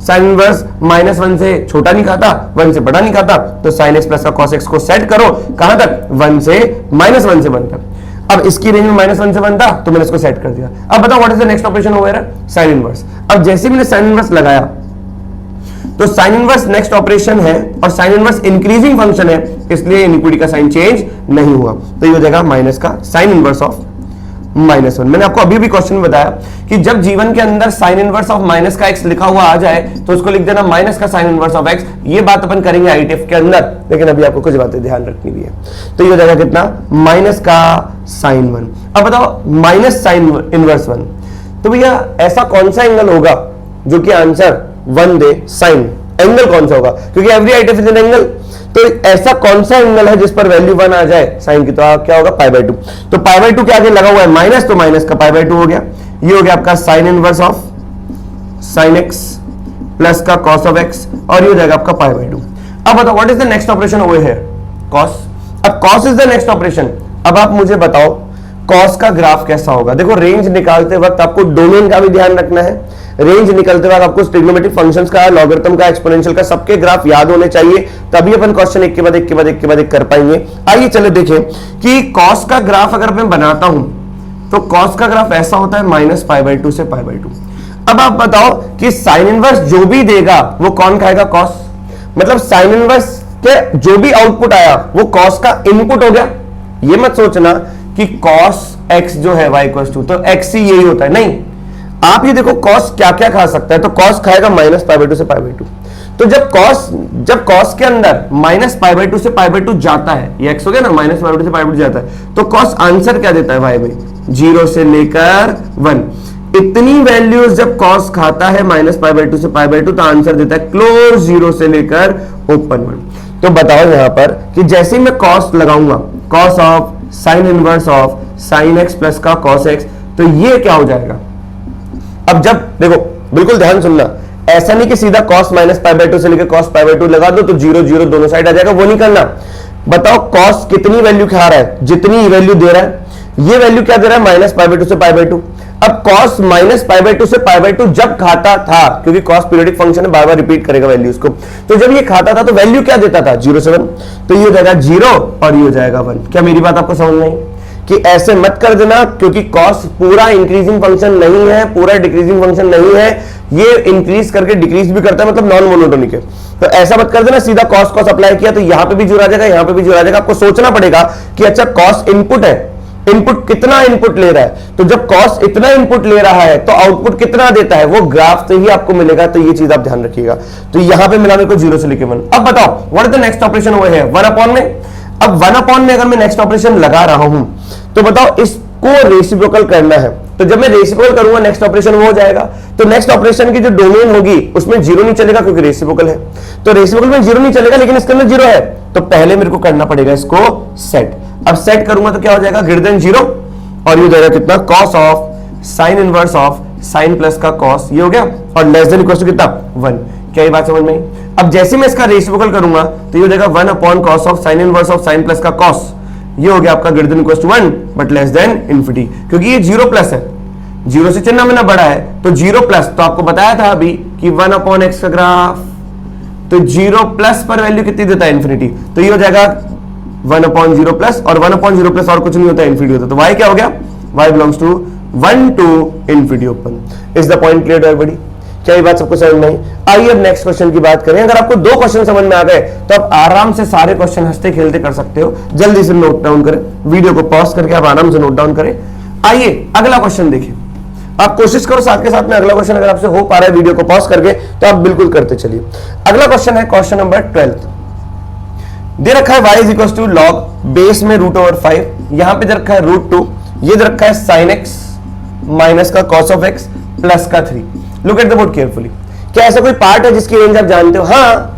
A: साइन इनवर्स -1 से छोटा नहीं खाता, 1 से बड़ा नहीं खाता। तो साइन एक्स प्लस का कॉस एक्स को सेट करो कहां तक? 1 से -1 से 1 तक। अब इसकी रेंज में -1 से 1 था तो मैंने इसको सेट कर दिया। अब बताओ what is the next operation over here? Sine inverse. अब जैसे मैंने साइन इनवर्स लगाया तो साइन इनवर्स नेक्स्ट ऑपरेशन है, और साइन इनवर्स इंक्रीजिंग फंक्शन है, इसलिए इनइक्विटी का साइन चेंज नहीं हुआ। तो ये हो जाएगा माइनस का साइन इनवर्स ऑफ -1। मैंने आपको अभी भी क्वेश्चन में बताया कि जब जीवन के अंदर साइन इनवर्स ऑफ माइनस का x लिखा हुआ आ जाए तो उसको लिख देना माइनस का साइन इनवर्स ऑफ x। ये बात अपन करेंगे आईटीएफ के अंदर, लेकिन अभी आपको कुछ बातें ध्यान रखनी भी है। तो ये हो जाएगा कितना? माइनस का साइन 1। अब बताओ माइनस साइन इनवर्स 1, तो भैया ऐसा कौन सा एंगल होगा जो कि आंसर 1 दे? साइन एंगल कौन सा होगा? क्योंकि every ITF is an angle. तो ऐसा कौन सा एंगल है जिस पर वैल्यू 1 आ जाए साइन की? तो क्या होगा? π/2। तो π/2 के आगे लगा हुआ है माइनस, तो माइनस का π/2 हो गया। ये हो गया आपका sine inverse of sine x plus का कॉस ऑफ एक्स, और ये हो जाएगा आपका π/2। अब बताओ what is the next operation over here? Cos. अब cos is the next operation. अब आप मुझे बताओ कॉस का ग्राफ कैसा होगा? देखो रेंज निकालते वक्त आपको डोमेन का भी ध्यान रखना है, रेंज निकलते वक्त आपको ट्रिग्नोमेट्रिक फंक्शंस का, लॉगरिथम का, एक्सपोनेंशियल का, सबके ग्राफ याद होने चाहिए, तभी अपन क्वेश्चन एक के बाद एक के बाद एक के बाद एक कर पाएंगे। आइए चलो देखें कि कॉस का ग्राफ अगर मैं बनाता हूं तो कॉस का ग्राफ ऐसा होता है -π/2 से π/2। अब आप बताओ कि साइन इनवर्स जो भी देगा वो कौन खाएगा? कॉस। मतलब साइन इनवर्स के जो भी आउटपुट आया वो कॉस का इनपुट हो गया। ये मत सोचना कि कॉस x जो है y = तो x ही यही होता है, नहीं। आप ये देखो कॉस क्या क्या खा सकता है, तो कॉस खाएगा -π/2 से π/2। तो जब कॉस के अंदर -π/2 से π/2 जाता है, ये x हो गया ना, -π/2 से π/2 जाता है, तो कॉस आंसर क्या देता है y में? 0 से लेकर 1। इतनी वैल्यूज जब कॉस खाता है -π/2 से π/2 तो आंसर देता है क्लोज 0 से लेकर ओपन 1। तो बताओ यहां पर कि जैसे ही मैं कॉस लगाऊंगा, cos of sine inverse of sign x plus का कॉस x, तो ये क्या हो जाएगा? अब जब देखो बिल्कुल ध्यान सुनना, ऐसा नहीं कि सीधा cos -π/2 से लेकर cos π/2 लगा दो तो 0 0 दोनों साइड आ जाएगा, वो नहीं करना। बताओ cos कितनी वैल्यू खा रहा है? जितनी वैल्यू दे रहा है। ये वैल्यू क्या दे रहा है? -π/2 से π/2। अब cos -π/2 से π/2 जब खाता था, क्योंकि cos पीरियोडिक फंक्शन है, बार बार रिपीट करेगा वैल्यूज को, तो जब ये खाता था तो वैल्यू क्या देता था? 0 से 1। तो ये हो जाएगा 0 और ये हो जाएगा 1। क्या मेरी बात आपको समझ में आई? कि ऐसे मत कर देना, क्योंकि cos पूरा इंक्रीजिंग फंक्शन नहीं है, पूरा डिक्रीजिंग फंक्शन नहीं है, ये इंक्रीज करके डिक्रीज भी करता है, मतलब नॉन मोनोटोनिक है। तो ऐसा मत कर देना सीधा cos अप्लाई किया तो यहां पे भी 0 आ जाएगा, यहां पे भी 0 आ जाएगा। आपको सोचना पड़ेगा कि अच्छा cos इनपुट है, इनपुट कितना इनपुट ले रहा है, तो जब cos इतना इनपुट ले रहा है तो आउटपुट कितना देता है वो ग्राफ से ही आपको मिलेगा। तो ये चीज आप ध्यान रखिएगा। तो यहां पे मिला मेरे को 0 से लेकर 1। अब बताओ what is the next operation over here? 1/, में। अब 1/, में अगर मैं नेक्स्ट ऑपरेशन लगा रहा हूं तो बताओ इसको रेसिप्रोकल करना है, तो जब मैं रेसिप्रोकल करूंगा नेक्स्ट ऑपरेशन वो हो जाएगा। तो नेक्स्ट ऑपरेशन की जो डोमेन होगी उसमें 0 नहीं चलेगा क्योंकि रेसिप्रोकल है, तो रेसिप्रोकल में 0 नहीं चलेगा, लेकिन इसके अंदर 0 है, तो पहले मेरे को करना पड़ेगा इसको सेट। अब सेट करूंगा तो क्या हो जाएगा? >0 और ये हो जाएगा कितना? cos of sine inverse of sign plus का cos, ये हो गया, और लेस देन इक्वल टू कितना? 1। क्या ये बात समझ में आई? अब जैसे मैं इसका रेसिप्रोकल करूंगा तो ये हो जाएगा 1/cos of sine inverse of sign plus का cos, ये हो गया आपका >1 बट लेस देन इन्फिनिटी, क्योंकि ये 0 प्लस है, 0 से चिन्ह मैंने बड़ा है तो 0 प्लस। तो आपको बताया था अभी कि 1/x का ग्राफ, तो 0 प्लस पर वैल्यू कितनी देता है? इन्फिनिटी। तो ये हो जाएगा 1/0 प्लस, और 1/0 प्लस और कुछ नहीं होता है, इन्फिनिटी होता है। तो y क्या हो गया? y belongs to 1 to infinity open. Is the point clear to everybody? क्या ये बात सबको समझ में आई? आइए अब नेक्स्ट क्वेश्चन की बात करें। अगर आपको 2 क्वेश्चन समझ में आ गए तो आप आराम से सारे क्वेश्चन हंसते खेलते कर सकते हो। जल्दी से नोट डाउन करें, वीडियो को पॉज करके आप आराम से नोट डाउन करें। आइए अगला क्वेश्चन देखिए। आप कोशिश करो साथ के साथ में अगला क्वेश्चन अगर आपसे हो पा रहा है वीडियो को पॉज करके तो आप बिल्कुल करते चलिए। अगला क्वेश्चन है क्वेश्चन नंबर 12। दे रखा है y is equal to log base में √/5, यहां पे दे रखा है √2, ये दे रखा है sin x माइनस का cos ऑफ x प्लस का 3। Look at the board carefully. क्या ऐसा कोई पार्ट है जिसकी रेंज आप जानते हो? हाँ,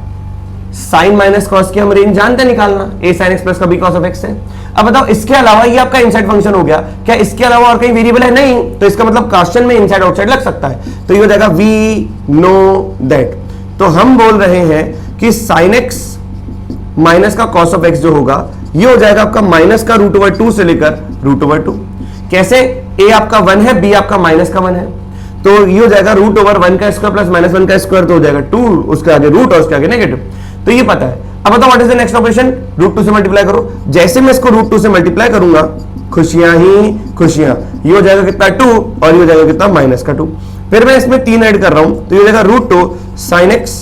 A: साइन माइनस कॉस की हम रेंज जानते हैं निकालना, a sin x प्लस का b cos ऑफ x है। अब बताओ इसके अलावा ये आपका इनसाइड फंक्शन हो गया, क्या इसके अलावा और कहीं वेरिएबल है? नहीं, तो इसका मतलब क्वेश्चन में इनसाइड आउटसाइड लग सकता है, तो ये हो जाएगा वी नो दैट। तो हम बोल रहे हैं कि sin x माइनस का cos ऑफ x जो होगा ये हो जाएगा आपका माइनस का √2 से लेकर √2। कैसे? a आपका 1 है, b आपका माइनस का 1 है, तो ये हो जाएगा √1 का स्क्वायर प्लस -1 का स्क्वायर, तो हो जाएगा 2, उसके आगे रूट और उसके आगे नेगेटिव। तो ये पता है। अब बताओ what is the next operation? √2 से मल्टीप्लाई करो। जैसे मैं इसको √2 से मल्टीप्लाई करूंगा खुशियां ही खुशियां, ये हो जाएगा कितना? 2, और ये हो जाएगा कितना? -2। फिर मैं इसमें 3 ऐड कर रहा हूं तो ये हो जाएगा √2 sin x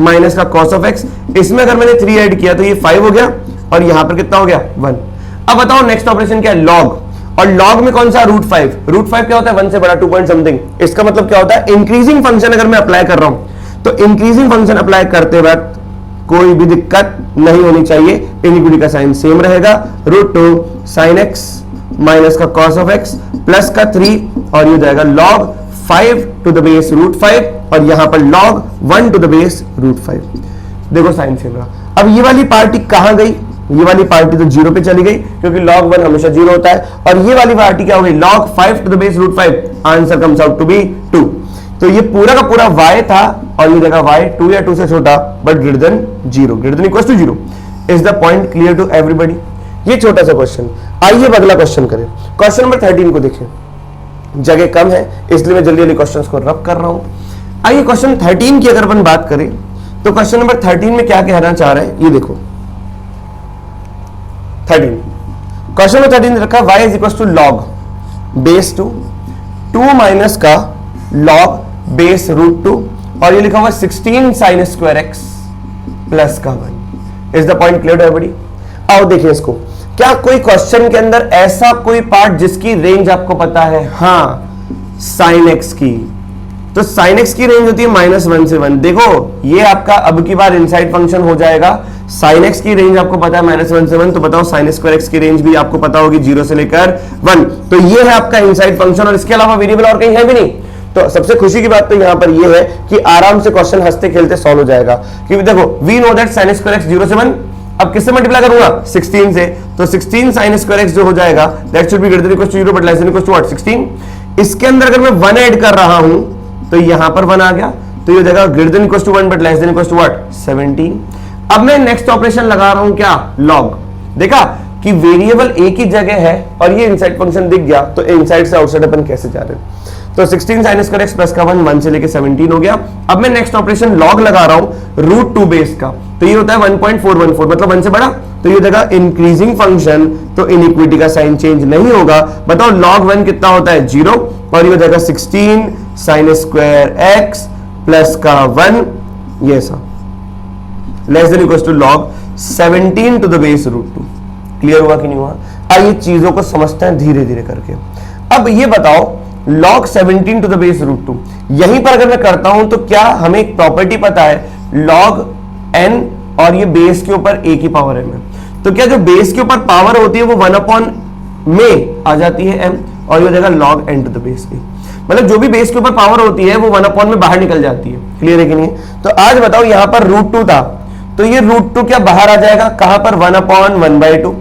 A: माइनस का cos ऑफ x। इसमें अगर मैंने 3 ऐड किया तो ये 5 हो गया, और यहां पर कितना हो गया? 1। अब बताओ नेक्स्ट ऑपरेशन क्या है? लॉग। और लॉग में कौन सा? √5। √5 क्या होता है? 1 से बड़ा 2 पॉइंट समथिंग। इसका मतलब क्या होता है? इंक्रीजिंग फंक्शन अगर मैं अप्लाई कर रहा हूं तो इंक्रीजिंग फंक्शन अप्लाई करते वक्त कोई भी दिक्कत नहीं होनी चाहिए, इनइक्वालिटी का साइन सेम रहेगा। √2 sin x माइनस का cos ऑफ x प्लस का 3, और ये हो जाएगा log 5 to the base √5, और यहां पर log 1 to the base √5। देखो साइन सेम रहा। अब ये वाली पार्टी कहां गई? ये वाली पार्टी तो 0 पे चली गई क्योंकि log 1 हमेशा 0 होता है, और ये वाली पार्टी क्या हो गई? log 5 to the base √5। Answer comes out to be 2। तो ये पूरा का पूरा y था, और ये जगह y 2 या 2 से छोटा but greater than 0, greater than equal to 0। Is the point clear to everybody? ये छोटा सा क्वेश्चन। आइए अगला क्वेश्चन करें। क्वेश्चन नंबर 13 को देखें। जगह कम है, इसलिए मैं जल्दी जल्दी क्वेश्चंस को रब कर रहा हूं। आइए क्वेश्चन 13 की अगर अपन बात करें तो क्वेश्चन नंबर 13 में क्या कहना चाह रहा है, ये देखो 13 क्वेश्चन नंबर 13 रखा y is equal to log base 2 minus का लॉग बेस रूट 2 और ये लिखा हुआ 16 साइन स्क्वायर एक्स प्लस का 1। Is the point clear everybody? आओ देखिए इसको, क्या कोई क्वेश्चन के अंदर ऐसा कोई पार्ट जिसकी रेंज आपको पता है? हाँ, साइन एक्स की। तो साइन एक्स की रेंज होती है -1 से 1। देखो ये आपका अब की बार इनसाइड फंक्शन हो जाएगा। साइन एक्स की रेंज आपको पता है -1 से 1, तो बताओ साइन स्क्वायर एक्स की रेंज भी आपको पता होगी 0 से लेकर 1। तो ये है आपका इनसाइड फंक्शन और इसके अलावा वेरिएबल और कहीं है भी नहीं। तो सबसे खुशी की बात तो यहां पर ये है कि आराम से क्वेश्चन हंसते खेलते सॉल्व हो जाएगा, क्योंकि देखो we know that sine square x 0 से 1। अब किससे मल्टीप्लाई करूंगा? 16 से। तो 16 साइन स्क्वायर एक्स जो हो जाएगा that should be greater than equal to 0 but less than equal to what 16। इसके अंदर अगर मैं 1 ऐड कर रहा हूं तो यहां पर 1 आ गया, तो ये हो जाएगा greater than equal to 1 but less than equal to what 17। अब मैं नेक्स्ट ऑपरेशन लगा रहा हूं, क्या? लॉग। देखा कि वेरिएबल एक ही जगह है और ये इनसाइड फंक्शन दिख गया, तो इनसाइड से आउटसाइड अपन कैसे जा रहे हैं? तो 16 साइन स्क्वायर एक्स प्लस का 1 से लेके 17 हो गया। अब मैं नेक्स्ट ऑपरेशन लॉग लगा रहा हूं रूट 2 बेस का, तो ये होता है 1.414, मतलब 1 से बड़ा, तो ये देगा इंक्रीजिंग फंक्शन, तो इनइक्विटी का साइन चेंज नहीं होगा। बताओ log 1 कितना होता है? 0, और ये हो जाएगा 16 साइन स्क्वायर एक्स प्लस का 1, ये सा less than equal to log 17 to the base root 2। Clear हुआ कि नहीं हुआ? आइए चीजों को समझते हैं धीरे धीरे करके। अब ये बताओ log 17 to the base root 2, यहीं पर अगर मैं करता हूं तो क्या हमें एक प्रॉपर्टी पता है log n और ये बेस के ऊपर a की पावर m है, तो क्या जो बेस के ऊपर पावर होती है वो 1 अपॉन में आ जाती है m, और ये हो जाएगा log n to the base a। मतलब जो भी बेस के ऊपर पावर होती है वो 1 अपॉन में बाहर निकल जाती है। क्लियर है कि नहीं? तो आज बताओ यहां पर रूट 2 था, तो ये रूट 2 क्या बाहर आ जाएगा? कहां पर? 1 अपॉन 1/2।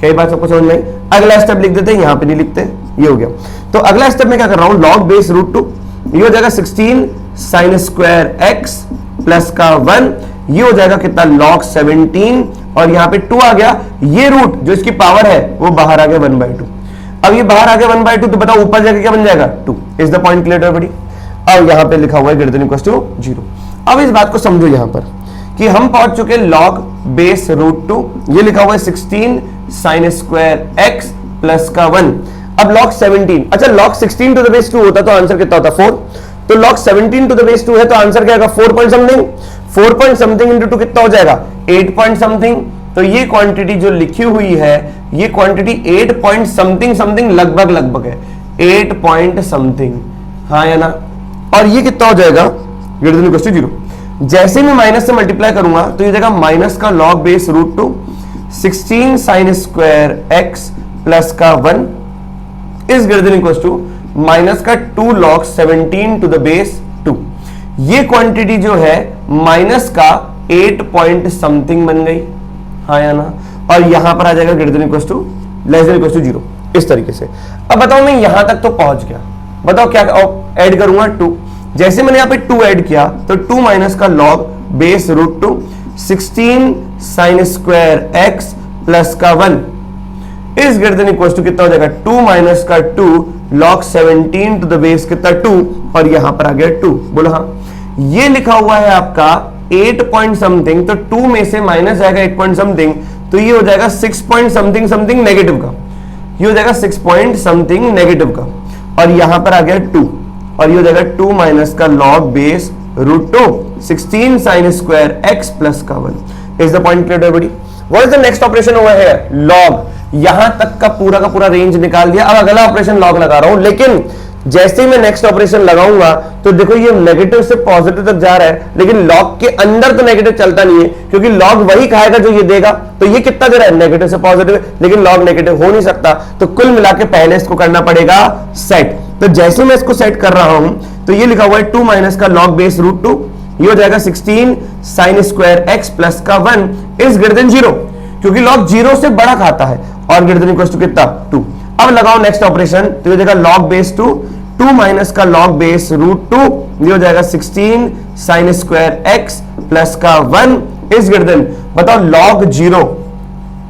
A: क्या बात सबको समझ में आई? अगला स्टेप लिख देते हैं, यहां पे नहीं लिखते, ये हो गया। तो अगला स्टेप में क्या कर रहा हूं? log बेस रूट 2, ये हो जाएगा 16 साइन स्क्वायर एक्स प्लस का 1, ये हो जाएगा कितना? log 17, और यहां पे 2 आ गया, ये रूट जो इसकी पावर है वो बाहर आ गया 1/2। अब ये बाहर आ गया 1/2, तो बताओ ऊपर जाके क्या बन जाएगा? 2। Is the point clear everybody? अब यहां पे लिखा हुआ है ग्रेटर देन इक्वल टू 0। अब इस बात को समझो यहां पर कि हम पहुंच चुके log बेस रूट 2, ये लिखा हुआ है 16 साइन स्क्वायर एक्स प्लस का 1। अब log 17, अच्छा log 16 टू द बेस 2 होता तो आंसर कितना होता? 4। तो log 17 टू द बेस 2 है तो आंसर क्या आएगा? 4 point something. 4 point something into 2 कितना हो जाएगा? 8 पॉइंट समथिंग। तो ये क्वांटिटी जो लिखी हुई है, ये क्वांटिटी 8 पॉइंट समथिंग समथिंग लगभग लगभग है 8 पॉइंट समथिंग, हाँ या ना? और ये कितना हो जाएगा? Greater than equal to 0। जैसे मैं माइनस से मल्टीप्लाई करूंगा तो ये जाएगा माइनस का log base root 2 16 sine square x plus का 1 is greater than equal to minus का 2 log 17 टू द बेस 2। ये क्वांटिटी जो है माइनस का 8 पॉइंट समथिंग बन गई, हाँ या ना? और यहां पर आ जाएगा greater than equal to less than equal to 0, इस तरीके से। अब बताओ मैं यहां तक तो पहुंच गया, बताओ क्या ऐड करूंगा? 2। जैसे मैंने यहां पे 2 ऐड किया तो 2 माइनस का log base root 2 16 sine square x plus का 1 is greater than equal to कितना हो जाएगा? 2 माइनस का 2 log 17 टू द बेस कितना? 2, और यहां पर आ गया 2। बोलो हाँ। ये लिखा हुआ है आपका 8 पॉइंट समथिंग, तो 2 में से माइनस जाएगा 8 पॉइंट समथिंग, तो ये हो जाएगा 6 पॉइंट समथिंग समथिंग नेगेटिव का, ये हो जाएगा 6 पॉइंट समथिंग नेगेटिव का, और यहां पर आ गया 2, और ये हो जाएगा 2 माइनस का log base root 2 16 sine square x plus का 1। Is the point clear everybody? What is the next operation over here? log। यहां तक का पूरा रेंज निकाल दिया। अब अगला ऑपरेशन log लगा रहा हूं, लेकिन जैसे ही मैं नेक्स्ट ऑपरेशन लगाऊंगा तो देखो ये नेगेटिव से पॉजिटिव तक जा रहा है, लेकिन log के अंदर तो नेगेटिव चलता नहीं है, क्योंकि log वही खाएगा जो ये देगा। तो ये कितना दे रहा है? नेगेटिव से पॉजिटिव, लेकिन log नेगेटिव हो नहीं सकता, तो कुल मिला के पहले इसको करना पड़ेगा सेट। तो जैसे मैं इसको सेट कर रहा हूं तो ये लिखा हुआ है 2 माइनस का log बेस रूट 2, ये हो जाएगा 16 साइन स्क्वायर एक्स प्लस का 1 इज ग्रेटर देन 0, क्योंकि log 0 से बड़ा खाता है, और ग्रेटर देन इक्वल टू कितना? 2। अब लगाओ नेक्स्ट ऑपरेशन, तो ये हो जाएगा log बेस 2 माइनस का log बेस रूट 2, ये हो जाएगा 16 साइन स्क्वायर एक्स प्लस का 1 इज ग्रेटर देन, बताओ log 0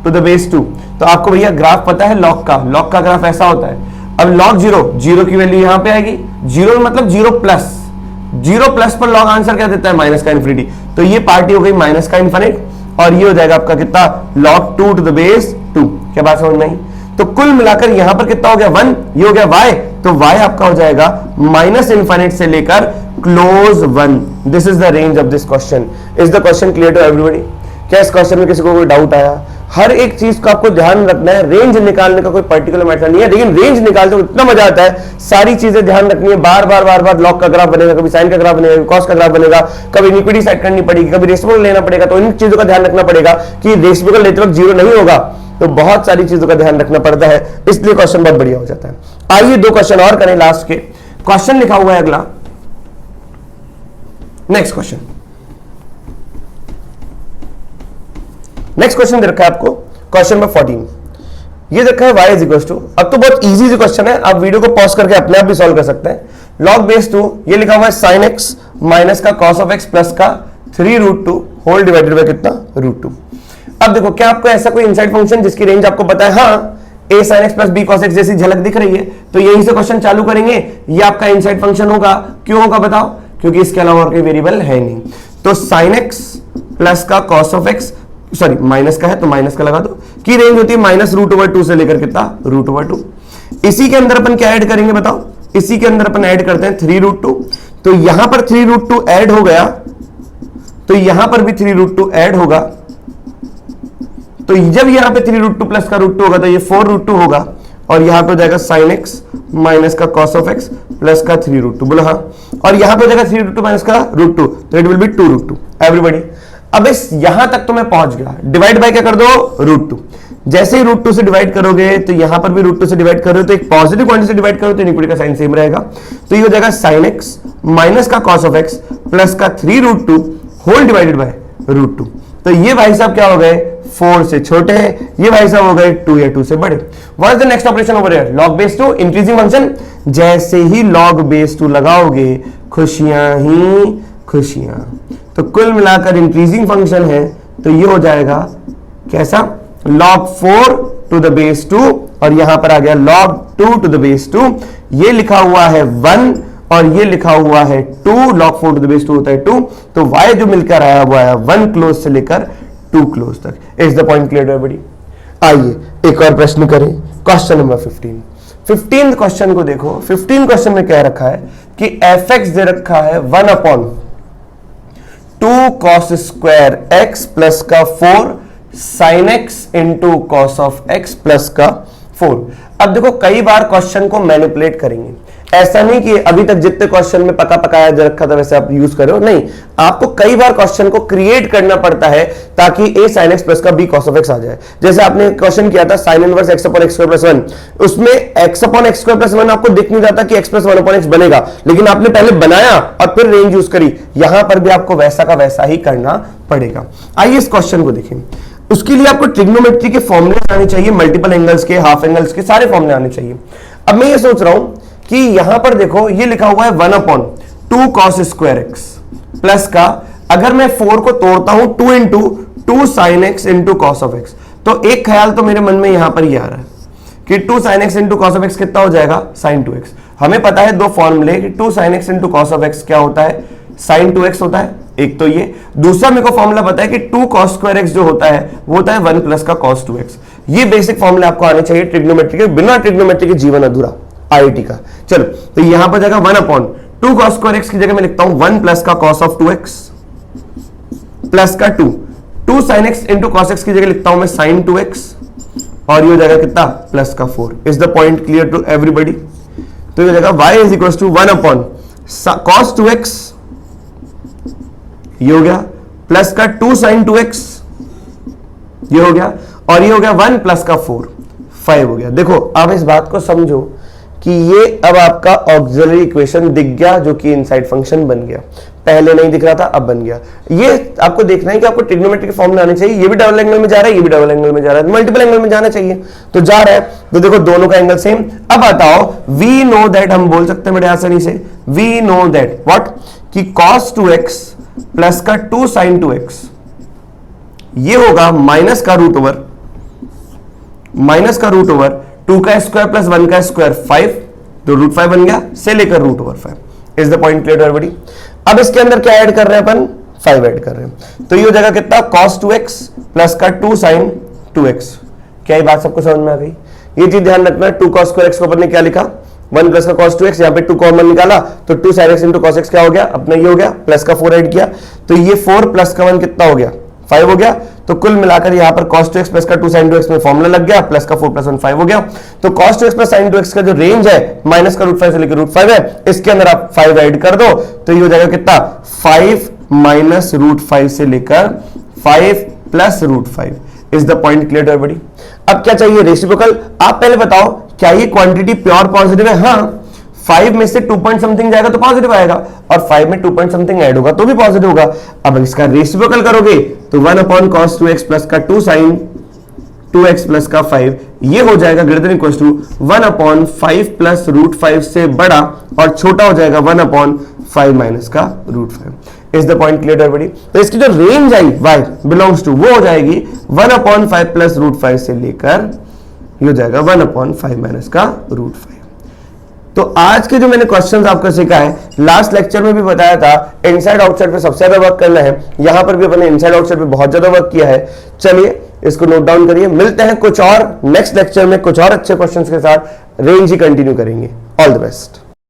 A: टू द बेस 2। तो आपको भैया ग्राफ पता है log का ग्राफ ऐसा होता है। अब log 0, 0 की वैल्यू यहां पे आएगी, 0 मतलब 0 प्लस, 0 प्लस पर log आंसर क्या देता है, माइनस का इन्फिनिटी। तो ये पार्टी हो गई माइनस का इन्फिनिट, और ये हो जाएगा आपका कितना, log 2 टू द बेस 2। क्या बात समझ में आई? तो कुल मिलाकर यहां पर कितना हो गया 1, ये हो गया y, तो y आपका हो जाएगा माइनस इन्फिनिट से लेकर close 1। This is the range of this question. Is the question clear to everybody? क्या इस क्वेश्चन में किसी को कोई डाउट आया? हर एक चीज को आपको ध्यान रखना है, रेंज निकालने का कोई पर्टिकुलर मैटर नहीं है, लेकिन रेंज निकालते हुए इतना मजा आता है, सारी चीजें ध्यान रखनी है, बार बार लॉग का ग्राफ बनेगा, कभी साइन का ग्राफ बनेगा, कभी कॉस का ग्राफ बनेगा, कभी इक्विटी सेट करनी पड़ेगी, कभी रेसिप्रोकल लेना पड़ेगा। तो इन चीजों का ध्यान रखना पड़ेगा कि रेसिप्रोकल लेते वक्त 0 नहीं होगा, तो बहुत सारी चीजों का ध्यान रखना पड़ता है, इसलिए क्वेश्चन बहुत बढ़िया हो जाता है। आइए 2 क्वेश्चन और करें लास्ट के। क्वेश्चन लिखा हुआ है अगला, नेक्स्ट क्वेश्चन, नेक्स्ट क्वेश्चन दे रखा है आपको, क्वेश्चन नंबर 14। ये देखा है y इज इक्वल टू, अब तो बहुत इजी जो क्वेश्चन है, आप वीडियो को पॉज करके अपने आप भी सॉल्व कर सकते हैं। log बेस 2, ये लिखा हुआ है sin x माइनस का cos ऑफ x प्लस का 3√2 होल डिवाइडेड बाय कितना, √2। अब देखो, क्या आपको ऐसा कोई इनसाइड फंक्शन जिसकी रेंज आपको पता है, हाँ a sin x plus b cos x जैसी झलक दिख रही है, तो यहीं से क्वेश्चन चालू करेंगे, ये आपका इनसाइड फंक्शन होगा। क्यों होगा बताओ? क्योंकि इसके अलावा और कोई वेरिएबल है नहीं। तो sin x प्लस का cos of x, sorry minus का है तो माइनस का लगा दो, की रेंज होती है -√2 से लेकर कितना, √2। इसी के अंदर अपन क्या ऐड करेंगे बताओ? इसी के अंदर अपन ऐड करते हैं 3√2, तो यहां पर 3√2 ऐड हो गया, तो यहां पर भी 3√2 ऐड होगा, तो जब यहां पे 3√2 प्लस का √2 होगा तो ये 4√2 होगा, और यहां पे हो जाएगा sin x माइनस का cos ऑफ x प्लस का 3√2, बोलो हाँ, और यहां पे हो जाएगा 3√2 माइनस का √2, तो इट विल बी 2√2। एवरीबॉडी, अब इस यहां तक तो मैं पहुंच गया, डिवाइड बाय क्या कर दो, √2। जैसे ही √2 से डिवाइड करोगे तो यहां पर भी √2 से डिवाइड करोगे, तो एक पॉजिटिव क्वांटिटी से डिवाइड करो तो इक्विटी का साइन सेम रहेगा, तो ये हो जाएगा sin x माइनस का cos ऑफ x प्लस का 3√2 होल डिवाइडेड बाय √2। तो ये भाई साहब क्या हो गए, 4 से छोटे हैं, ये भाई साहब हो गए 2 या 2 से बड़े। What is the next operation over here, log base 2 increasing function, जैसे ही log बेस 2 लगाओगे खुशियां ही खुशियां। तो कुल मिलाकर इंक्रीजिंग फंक्शन है, तो ये हो जाएगा कैसा, log 4 टू द बेस 2, और यहां पर आ गया log 2 टू द बेस 2, ये लिखा हुआ है 1 और ये लिखा हुआ है 2, log 4 टू द बेस 2 होता है 2, तो y जो मिलकर आया हुआ है 1 क्लोज से लेकर 2 क्लोज तक। Is the point clear to everybody? आइए एक और प्रश्न करें, क्वेश्चन नंबर 15। 15 क्वेश्चन को देखो, 15 क्वेश्चन में क्या रखा है कि fx दे रखा है 1/2 cos स्क्वायर x प्लस का 4 sin x into cos of x plus का 4। अब देखो, कई बार क्वेश्चन को मैनिपुलेट करेंगे, ऐसा नहीं कि अभी तक जितने क्वेश्चन में पका पकाया जो रखा था वैसे आप यूज करो, नहीं, आपको कई बार क्वेश्चन को क्रिएट करना पड़ता है ताकि a sin x प्लस का b cos ऑफ x आ जाए। जैसे आपने क्वेश्चन किया था sin inverse x upon x square plus 1, उसमें x upon x square plus 1 आपको दिख नहीं जाता कि x प्लस 1 अपॉन x बनेगा, लेकिन आपने पहले बनाया और फिर रेंज यूज करी, यहां पर भी आपको वैसा का वैसा ही करना पड़ेगा। आइए इस क्वेश्चन को देखें। उसके लिए आपको ट्रिग्नोमेट्री के फॉर्मूले आने चाहिए, मल्टीपल एंगल्स के, हाफ एंगल्स के, सारे फॉर्मूले आने चाहिए। अब मैं ये सोच रहा हूं कि यहां पर देखो, ये लिखा हुआ है 1/2 cos स्क्वायर x प्लस का, अगर मैं 4 को तोड़ता हूं 2 into 2 sin x into cos of x, तो एक ख्याल तो मेरे मन में यहां पर ये आ रहा है कि 2 sin x into cos of x कितना हो जाएगा, sin 2x। हमें पता है दो फॉर्मूले कि 2 sin x into cos of x क्या होता है, sin 2x होता है, एक तो ये, दूसरा मेरे को फॉर्मूला पता है कि 2 cos स्क्वायर x जो होता है वो होता है 1 प्लस का cos 2x। ये बेसिक फॉर्मूले आपको आने चाहिए ट्रिग्नोमेट्री के, बिना ट्रिग्नोमेट्री के जीवन अधूरा आईआईटी का। चलो, तो यहां पर जाएगा 1/2 cos स्क्वायर x की जगह मैं लिखता हूं 1 प्लस का cos ऑफ 2x प्लस का 2 sin x into cos x की जगह लिखता हूं मैं sin 2x, और ये हो जाएगा कितना, प्लस का 4। Is the point clear to everybody? तो ये हो जाएगा y is equal to 1/cos 2x, ये हो गया, प्लस का 2 sin 2x, ये हो गया, और ये हो गया 1 प्लस का 4, 5 हो गया। देखो अब इस बात को समझो कि ये अब आपका ऑक्सिलरी इक्वेशन दिख गया, जो कि इनसाइड फंक्शन बन गया, पहले नहीं दिख रहा था अब बन गया। ये आपको देखना है कि आपको ट्रिग्नोमेट्री के फॉर्मूले आने चाहिए, ये भी डबल एंगल में जा रहा है, ये भी डबल एंगल में जा रहा है, मल्टीपल एंगल में जाना चाहिए, तो जा रहा है, तो देखो दोनों का एंगल सेम। अब बताओ, वी नो दैट, हम बोल सकते हैं बड़े आसानी से, वी नो दैट व्हाट, कि cos 2x प्लस का 2 sin 2x ये होगा माइनस का रूट ओवर 2 का स्क्वायर प्लस 1 का स्क्वायर 5, तो रूट 5 बन गया, से लेकर root over 5। Is the point clear everybody? अब इसके अंदर क्या ऐड कर रहे हैं अपन? 5 ऐड कर रहे हैं, तो ये हो जाएगा कितना? cos 2x प्लस का 2 sin 2x। क्या ये बात सबको समझ में आ गई? ये चीज ध्यान रखना, 2 cos स्क्वायर x को अपन ने क्या लिखा? 1 प्लस का cos 2x, यहाँ पे 2 कॉमन निकाला तो 2 sin x into cos x क्या हो गया? अपना ये हो गया, प्लस का 4 ऐड किया तो ये 4 प्लस का 1 कितना हो गया? 5 हो गया। तो कुल मिलाकर यहाँ पर cos 2x प्लस का 2 sin 2x में फॉर्मूला लग गया, प्लस का 4 प्लस 1 5 हो गया। तो cos 2x plus sin 2x का जो रेंज है माइनस का रूट 5 से लेकर रूट 5 है, इसके अंदर आप 5 ऐड कर दो तो ये हो जाएगा कितना? 5 माइनस रूट 5 से लेकर 5 plus root 5। Is the point clear to everybody? अब क्या चाहिए? रेसिप्रोकल। आप पहले बताओ क्या ये क्वांटिटी प्योर पॉजिटिव है? हाँ, 5 में से 2 पॉइंट समथिंग जाएगा तो पॉजिटिव आएगा, और 5 में 2 पॉइंट समथिंग ऐड होगा तो भी पॉजिटिव होगा। अब इसका रेसिप्रोकल करोगे तो 1 अपॉन cos 2x प्लस का 2 sin 2x प्लस का 5, ये हो जाएगा greater than equal to 1 upon 5 plus root 5 से बड़ा, और छोटा हो जाएगा 1 अपॉन 5 माइनस का root 5। Is the point clear everybody? तो इसकी जो रेंज आई y बिलोंग्स टू, वो हो जाएगी 1 अपॉन 5 प्लस रूट 5 से लेकर ये हो जाएगा 1 अपॉन 5 माइनस का रूट 5। तो आज के जो मैंने क्वेश्चंस आपको सिखाए, लास्ट लेक्चर में भी बताया था इनसाइड आउटसाइड पे सबसे ज्यादा वर्क करना है, यहां पर भी अपने इनसाइड आउटसाइड पे बहुत ज्यादा वर्क किया है। चलिए इसको नोट डाउन करिए, मिलते हैं कुछ और नेक्स्ट लेक्चर में कुछ और अच्छे क्वेश्चंस के साथ, रेंज ही कंटिन्यू करेंगे। All the best.